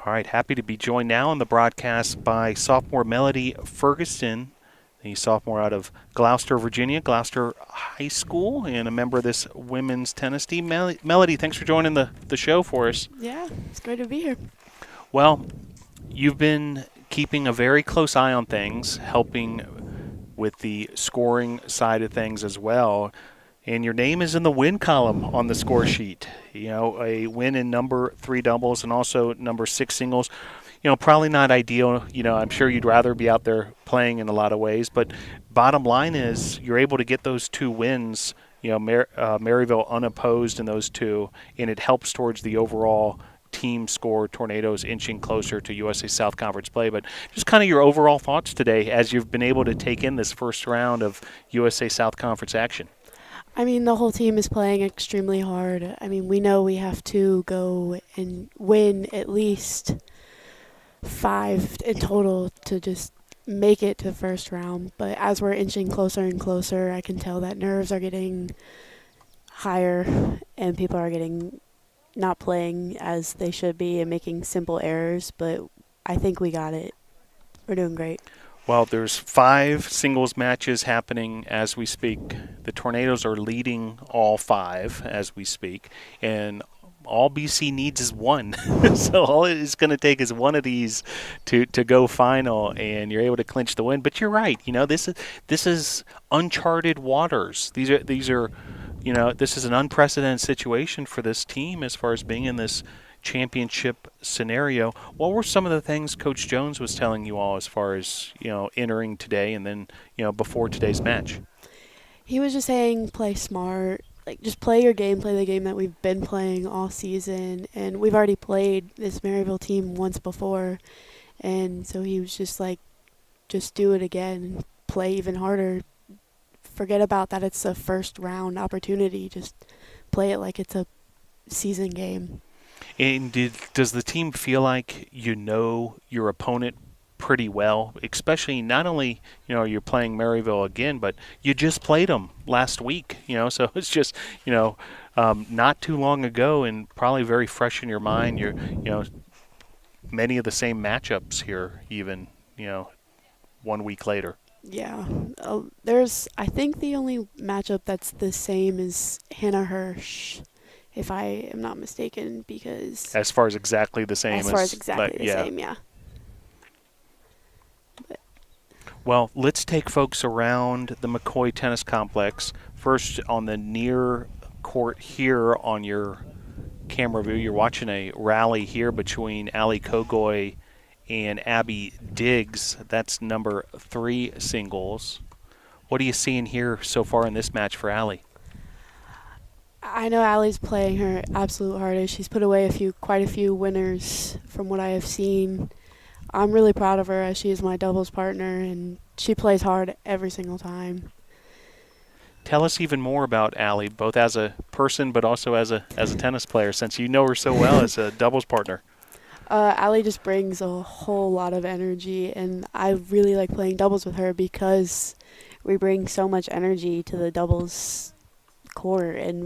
All right, happy to be joined now on the broadcast by sophomore Melody Ferguson, the sophomore out of Gloucester, Virginia, Gloucester High School, and a member of this women's tennis team. Melody, thanks for joining the show for us. Yeah, it's great to be here. Well, you've been keeping a very close eye on things, helping with the scoring side of things as well. And your name is in the win column on the score sheet. A win in number 3 doubles and also number 6 singles. probably not ideal. I'm sure you'd rather be out there playing in a lot of ways, but bottom line is you're able to get those 2 wins. Maryville unopposed in those 2, and it helps towards the overall team score. Tornadoes inching closer to USA South Conference play. But just kind of your overall thoughts today as you've been able to take in this first round of USA South Conference action. I mean, the whole team is playing extremely hard. I mean, we know we have to go and win at least 5 in total to just make it to the first round. But as we're inching closer and closer, I can tell that nerves are getting higher and people are getting not playing as they should be and making simple errors. But I think we got it. We're doing great. Well, there's 5 singles matches happening as we speak. The Tornadoes are leading all 5 as we speak, and all BC needs is 1. So all it is going to take is 1 of these to go final, and you're able to clinch the win. But you're right. This is uncharted waters. These are this is an unprecedented situation for this team as far as being in this championship scenario. What were some of the things Coach Jones was telling you all as far as entering today and then before today's match? He was just saying play smart, like just play your game, play the game that we've been playing all season, and we've already played this Maryville team once before, and so he was just like, just do it again and play even harder. Forget about that it's a first round opportunity, just play it like it's a season game. And does the team feel like your opponent pretty well, especially not only you're playing Maryville again, but you just played them last week, so it's just not too long ago and probably very fresh in your mind. You're many of the same matchups here, even 1 week later. Yeah, I think the only matchup that's the same is Hannah Hirsch, if I am not mistaken, because as far as exactly the same. Same, yeah. But. Well, let's take folks around the McCoy Tennis Complex. First, on the near court here on your camera view, you're watching a rally here between Allie Kogoy and Abby Diggs. That's number 3 singles. What are you seeing here so far in this match for Allie? I know Allie's playing her absolute hardest. She's put away quite a few winners from what I have seen. I'm really proud of her as she is my doubles partner, and she plays hard every single time. Tell us even more about Allie, both as a person but also as a tennis player, since you know her so well as a doubles partner. Allie just brings a whole lot of energy, and I really like playing doubles with her because we bring so much energy to the doubles court, and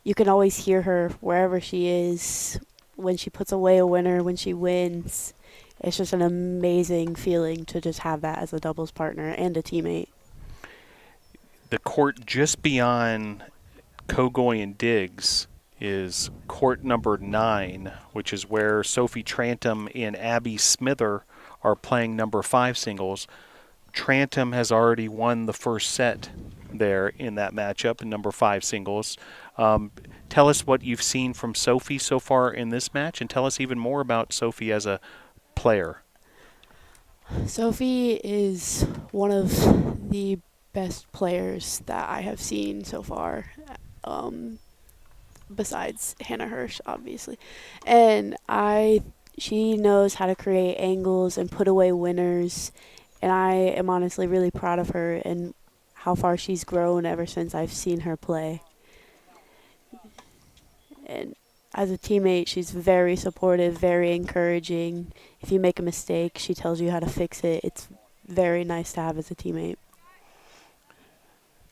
you can always hear her wherever she is when she puts away a winner, when she wins. It's just an amazing feeling to just have that as a doubles partner and a teammate. The court just beyond Kogoy and Diggs is court number 9, which is where Sophie Trantom and Abby Smither are playing number 5 singles. Trantom has already won the first set there in that matchup in number 5 singles. Tell us what you've seen from Sophie so far in this match, and tell us even more about Sophie as a player. Sophie is one of the best players that I have seen so far, besides Hannah Hirsch, obviously. And she knows how to create angles and put away winners, and I am honestly really proud of her and how far she's grown ever since I've seen her play. And as a teammate, she's very supportive, very encouraging. If you make a mistake, she tells you how to fix it. It's very nice to have as a teammate.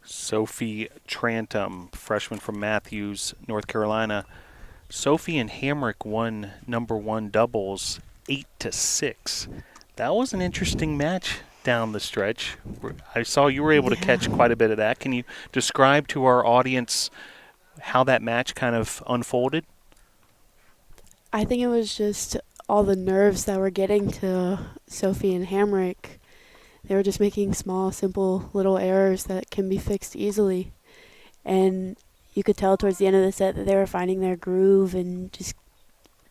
Sophie Trantom, freshman from Matthews, North Carolina. Sophie and Hamrick won number 1 doubles 8-6. That was an interesting match down the stretch. I saw you were able to catch quite a bit of that. Can you describe to our audience how that match kind of unfolded? I think it was just all the nerves that were getting to Sophie and Hamrick. They were just making small, simple little errors that can be fixed easily. And you could tell towards the end of the set that they were finding their groove and just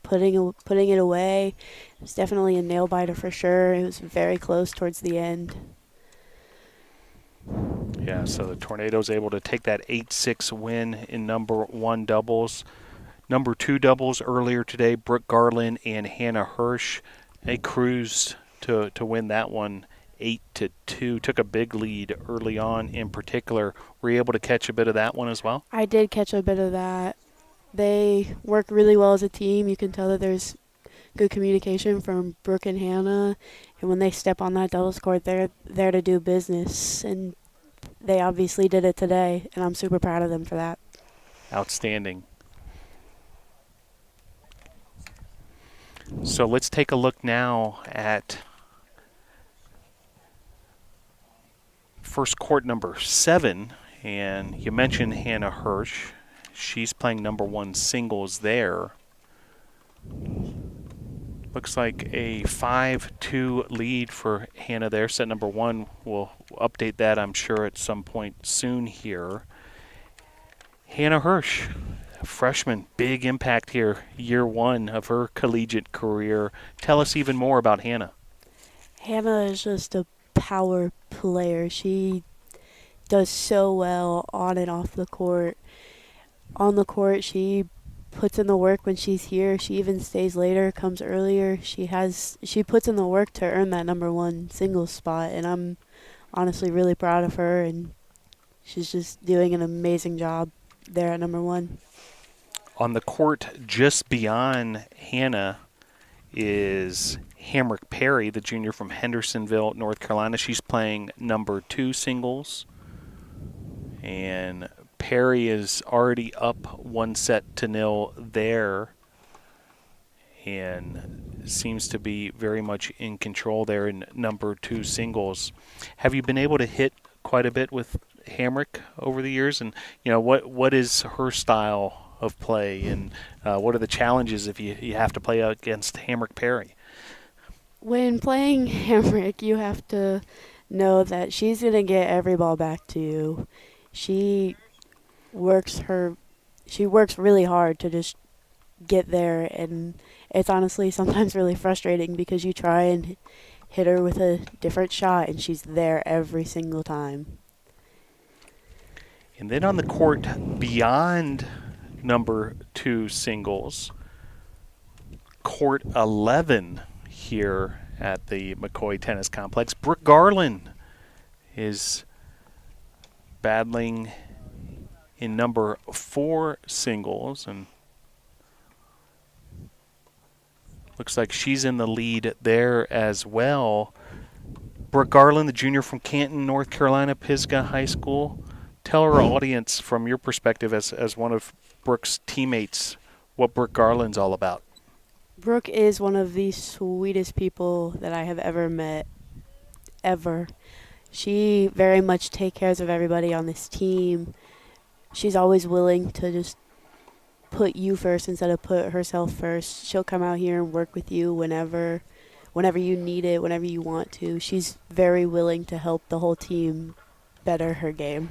putting it away. It was definitely a nail biter for sure. It was very close towards the end. Yeah, so the Tornadoes able to take that 8-6 win in number 1 doubles. Number 2 doubles earlier today, Brook Garland and Hannah Hirsch. They cruised to win that one 8-2. Took a big lead early on in particular. Were you able to catch a bit of that one as well? I did catch a bit of that. They work really well as a team. You can tell that there's good communication from Brook and Hannah. And when they step on that doubles court, they're there to do business. And they obviously did it today, and I'm super proud of them for that. Outstanding. So let's take a look now at first court number 7. And you mentioned Hannah Hirsch. She's playing number 1 singles there. Looks like a 5-2 lead for Hannah there. Set number 1. We'll update that, I'm sure, at some point soon here. Hannah Hirsch, freshman, big impact here, year 1 of her collegiate career. Tell us even more about Hannah. Hannah is just a power player. She does so well on and off the court. On the court, she puts in the work when she's here. She even stays later, comes earlier. She puts in the work to earn that number 1 singles spot, and I'm honestly really proud of her, and she's just doing an amazing job there at number 1. On the court just beyond Hannah is Hamrick Perry, the junior from Hendersonville, North Carolina. She's playing number 2 singles. And Perry is already up 1-0 there and seems to be very much in control there in number 2 singles. Have you been able to hit quite a bit with Hamrick over the years? And, you know, what is her style of play, and what are the challenges if you have to play against Hamrick Perry? When playing Hamrick, you have to know that she's going to get every ball back to you. She works really hard to just get there, and it's honestly sometimes really frustrating because you try and hit her with a different shot and she's there every single time. And then on the court beyond number 2 singles, court 11 here at the McCoy Tennis Complex, Brook Garland is battling in number 4 singles, and looks like she's in the lead there as well. Brook Garland, the junior from Canton, North Carolina, Pisgah High School. Tell our audience from your perspective as one of Brook's teammates what Brook Garland's all about. Brook is one of the sweetest people that I have ever met, ever. She very much takes care of everybody on this team. She's always willing to just put you first instead of put herself first. She'll come out here and work with you whenever you need it, whenever you want to. She's very willing to help the whole team better her game.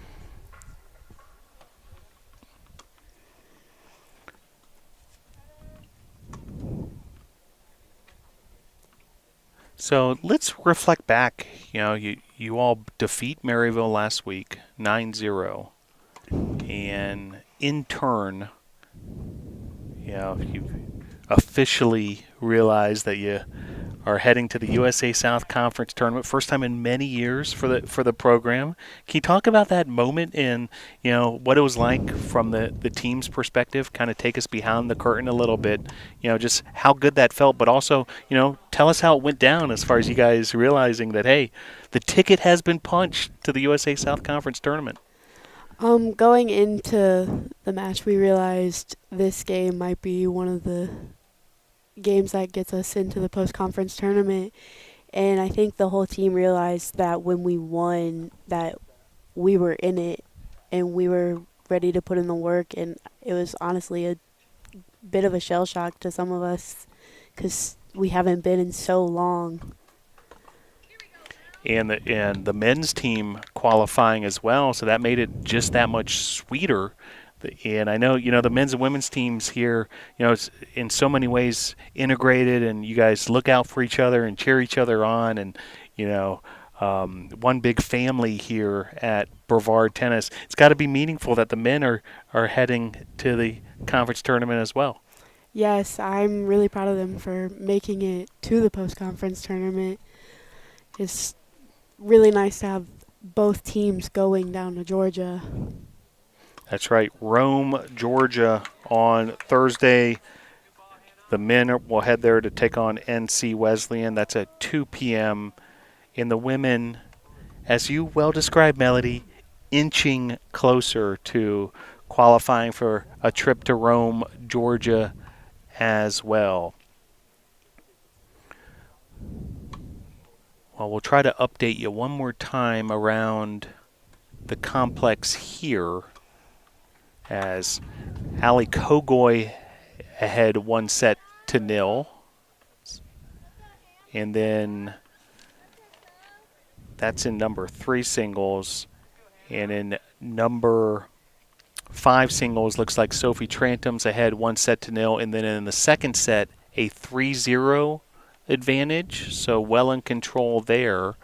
So let's reflect back. You know, you all defeat Maryville last week, 9-0. And in turn, you know, you've officially realized that you are heading to the USA South Conference tournament, first time in many years for the program. Can you talk about that moment and, you know, what it was like from the team's perspective? Kind of take us behind the curtain a little bit, you know, just how good that felt, but also, you know, tell us how it went down as far as you guys realizing that, hey, the ticket has been punched to the USA South Conference tournament. Going into the match, we realized this game might be one of the games that gets us into the post-conference tournament. And I think the whole team realized that when we won, that we were in it and we were ready to put in the work. And it was honestly a bit of a shell shock to some of us because we haven't been in so long. And the men's team qualifying as well, so that made it just that much sweeter And I know, the men's and women's teams here, it's in so many ways integrated, and you guys look out for each other and cheer each other on, and, one big family here at Brevard Tennis. It's got to be meaningful that the men are heading to the conference tournament as well. Yes, I'm really proud of them for making it to the post-conference tournament. It's really nice to have both teams going down to Georgia. That's right. Rome, Georgia on Thursday. The men will head there to take on NC Wesleyan. That's at 2 p.m. In the women, as you well described, Melody, inching closer to qualifying for a trip to Rome, Georgia as well. Well, we'll try to update you one more time around the complex here as Ali Kogoy ahead 1-0. And then that's in number 3 singles. And in number 5 singles, looks like Sophie Trantom's ahead 1-0. And then in the second set, a 3-0 advantage. So well in control there,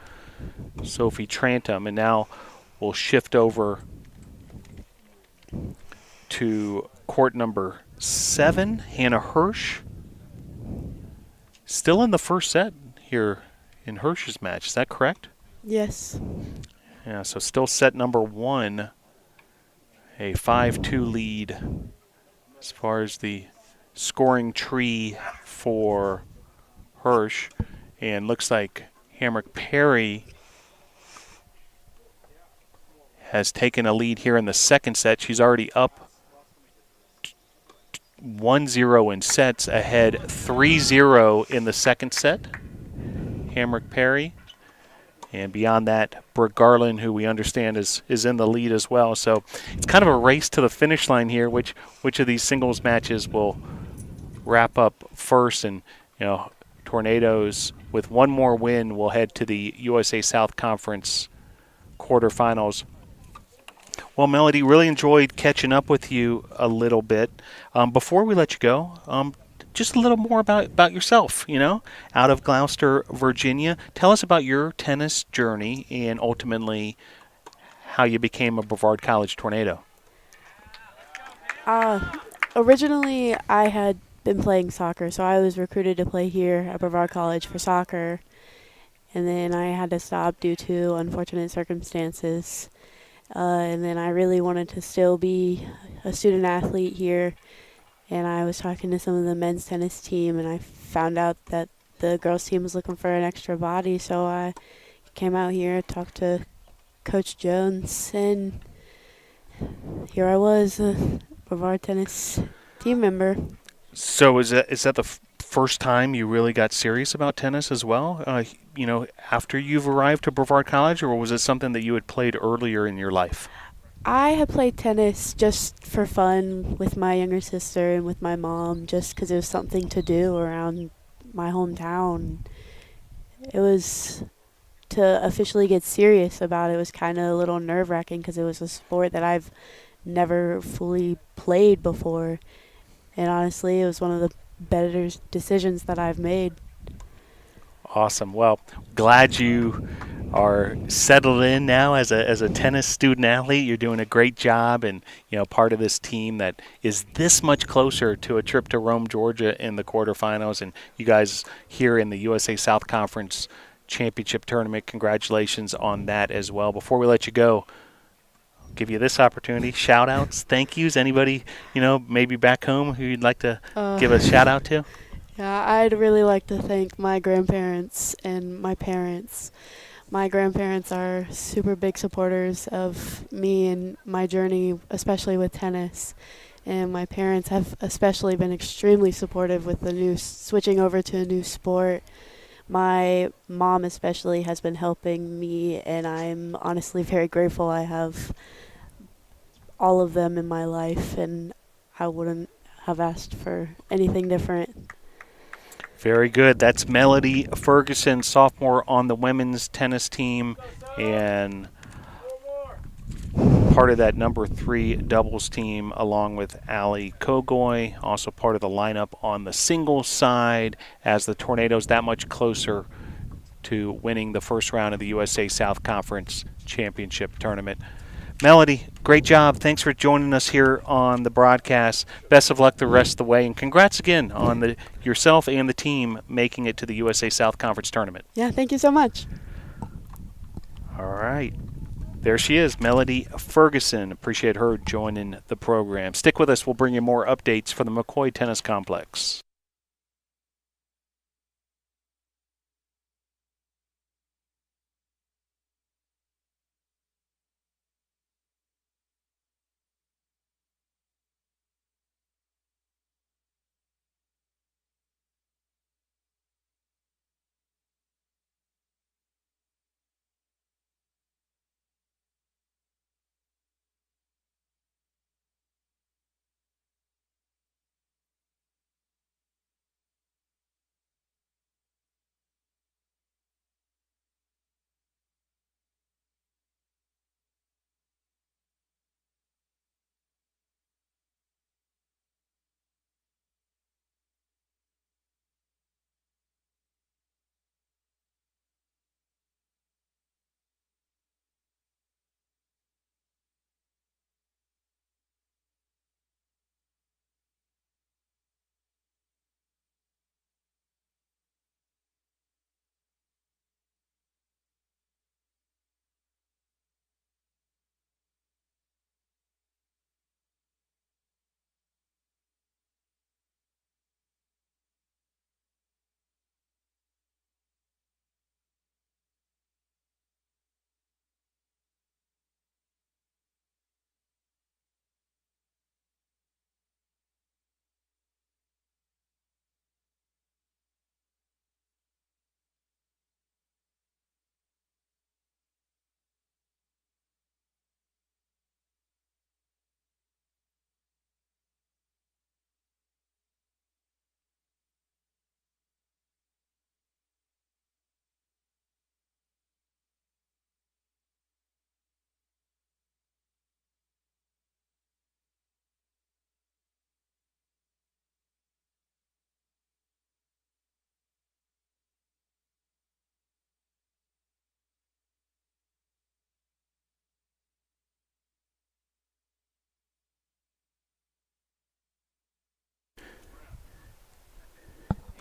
Sophie Trantom. And now we'll shift over to court number 7, Hannah Hirsch. Still in the first set here in Hirsch's match. Is that correct? Yes. Yeah, so still set number 1. A 5-2 lead as far as the scoring tree for Hirsch. And looks like Hamrick Perry has taken a lead here in the second set. She's already up 1-0 in sets, ahead 3-0 in the second set. Hamrick Perry. And beyond that, Brook Garland, who we understand is in the lead as well. So it's kind of a race to the finish line here. Which of these singles matches will wrap up first? And, Tornadoes, with one more win, will head to the USA South Conference quarterfinals. Well, Melody, really enjoyed catching up with you a little bit. Before we let you go, just a little more about yourself, out of Gloucester, Virginia. Tell us about your tennis journey and ultimately how you became a Brevard College Tornado. Originally, I had been playing soccer, so I was recruited to play here at Brevard College for soccer. And then I had to stop due to unfortunate circumstances. And then I really wanted to still be a student athlete here. And I was talking to some of the men's tennis team, and I found out that the girls team was looking for an extra body. So I came out here, talked to Coach Jones, and here I was, a Brevard tennis team member. So is that the first time you really got serious about tennis as well? After you've arrived to Brevard College, or was it something that you had played earlier in your life? I had played tennis just for fun with my younger sister and with my mom, just because it was something to do around my hometown. It was, to officially get serious about it was kind of a little nerve-wracking because it was a sport that I've never fully played before. And honestly, it was one of the better decisions that I've made. Awesome. Well, glad you are settled in now as a tennis student athlete. You're doing a great job, and part of this team that is this much closer to a trip to Rome, Georgia in the quarterfinals, and you guys here in the USA South Conference Championship Tournament. Congratulations on that as well. Before we let you go, I'll give you this opportunity. Shout outs, thank yous. Anybody, maybe back home who you'd like to give a shout out to? Yeah, I'd really like to thank my grandparents and my parents. My grandparents are super big supporters of me and my journey, especially with tennis. And my parents have especially been extremely supportive with the switching over to a new sport. My mom especially has been helping me, and I'm honestly very grateful I have all of them in my life, and I wouldn't have asked for anything different. Very good. That's Melody Ferguson, sophomore on the women's tennis team. And part of that number 3 doubles team along with Ali Kogoy, also part of the lineup on the singles side as the Tornadoes that much closer to winning the first round of the USA South Conference Championship Tournament. Melody, great job. Thanks for joining us here on the broadcast. Best of luck the rest of the way, and congrats again on yourself and the team making it to the USA South Conference Tournament. Yeah, thank you so much. All right. There she is, Melody Ferguson. Appreciate her joining the program. Stick with us. We'll bring you more updates for the McCoy Tennis Complex.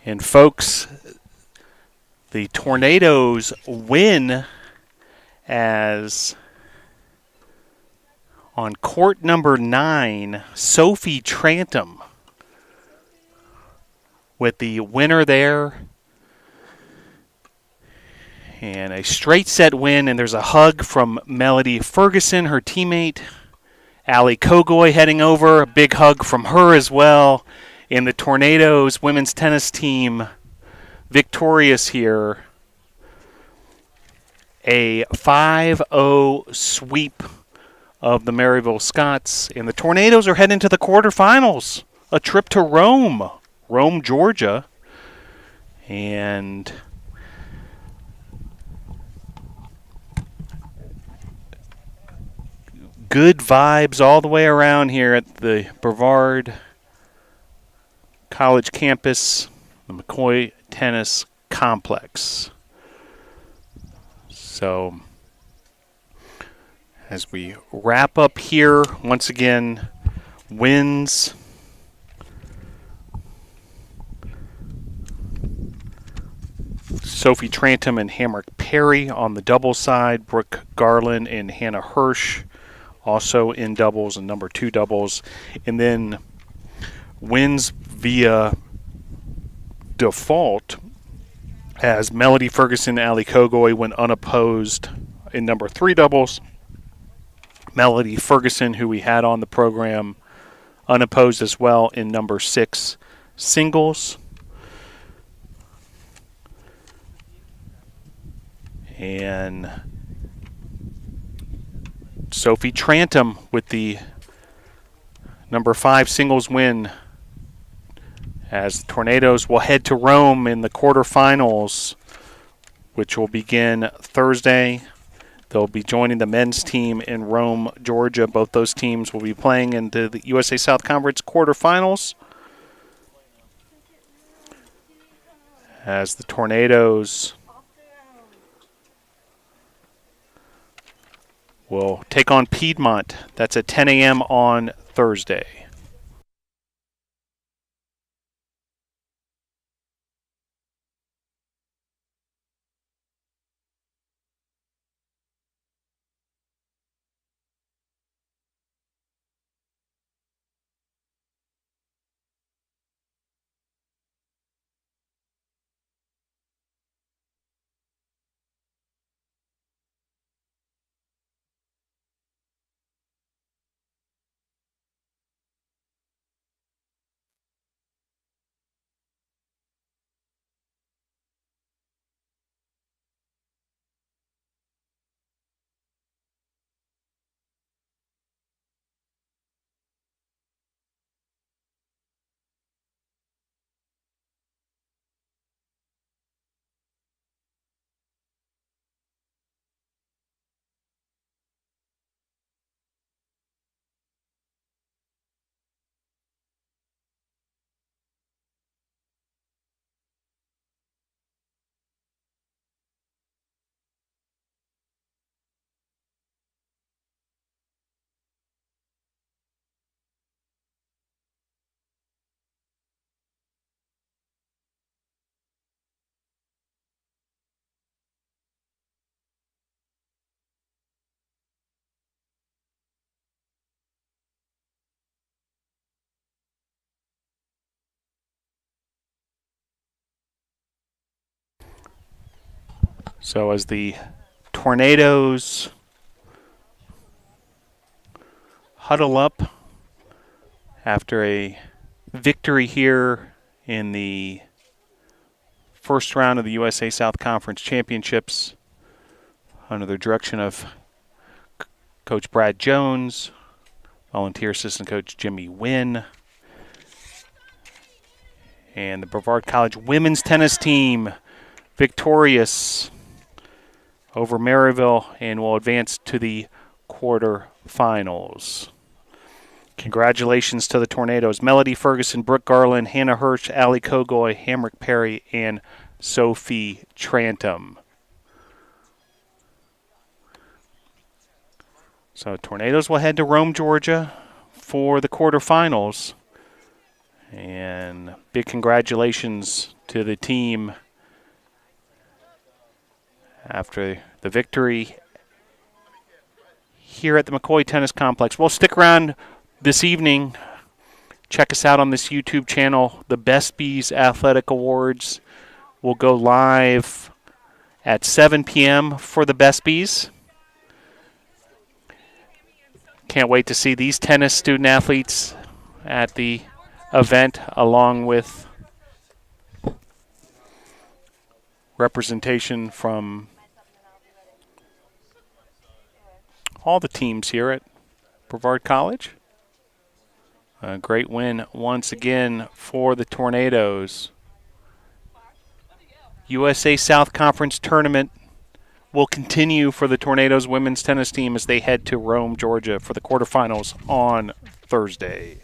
And folks, the Tornadoes win as on court number 9, Sophie Trantom with the winner there. And a straight set win, and there's a hug from Melody Ferguson, her teammate. Ali Kogoy heading over, a big hug from her as well. And the Tornadoes women's tennis team victorious here. A 5-0 sweep of the Maryville Scots. And the Tornadoes are heading to the quarterfinals. A trip to Rome, Georgia. And good vibes all the way around here at the Brevard College campus, the McCoy Tennis Complex. So, as we wrap up here, once again, wins. Sophie Trantom and Hamrick Perry on the doubles side. Brook Garland and Hannah Hirsch also in doubles and number 2 doubles. And then wins via default as Melody Ferguson and Ali Kogoy went unopposed in number 3 doubles. Melody Ferguson, who we had on the program, unopposed as well in number 6 singles. And Sophie Trantom with the number 5 singles win as the Tornadoes will head to Rome in the quarterfinals, which will begin Thursday. They'll be joining the men's team in Rome, Georgia. Both those teams will be playing in the USA South Conference quarterfinals, as the Tornadoes will take on Piedmont. That's at 10 a.m. on Thursday. So as the Tornadoes huddle up after a victory here in the first round of the USA South Conference Championships under the direction of Coach Brad Jones, volunteer assistant coach Jimmy Wynn, and the Brevard College women's tennis team victorious over Maryville and will advance to the quarterfinals. Congratulations to the Tornadoes. Melody Ferguson, Brook Garland, Hannah Hirsch, Allie Kogoy, Hamrick Perry, and Sophie Trantom. So Tornadoes will head to Rome, Georgia for the quarterfinals. And big congratulations to the team after the victory here at the McCoy Tennis Complex. Well, stick around this evening. Check us out on this YouTube channel. The Best Bees Athletic Awards will go live at 7 p.m. for the Best Bees. Can't wait to see these tennis student athletes at the event, along with representation from all the teams here at Brevard College. A great win once again for the Tornadoes. USA South Conference tournament will continue for the Tornadoes women's tennis team as they head to Rome, Georgia for the quarterfinals on Thursday.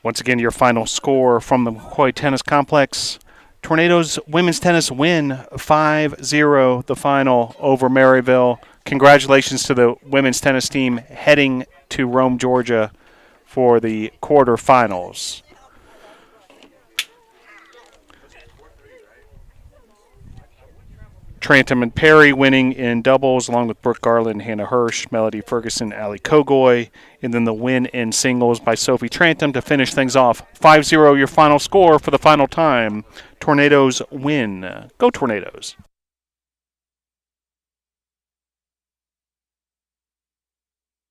Once again, your final score from the McCoy Tennis Complex. Tornadoes women's tennis win 5-0 the final over Maryville. Congratulations to the women's tennis team heading to Rome, Georgia for the quarterfinals. Trantom and Perry winning in doubles, along with Brook Garland, Hannah Hirsch, Melody Ferguson, Ali Kogoy. And then the win in singles by Sophie Trantom to finish things off. 5-0 your final score for the final time. Tornadoes win. Go Tornadoes.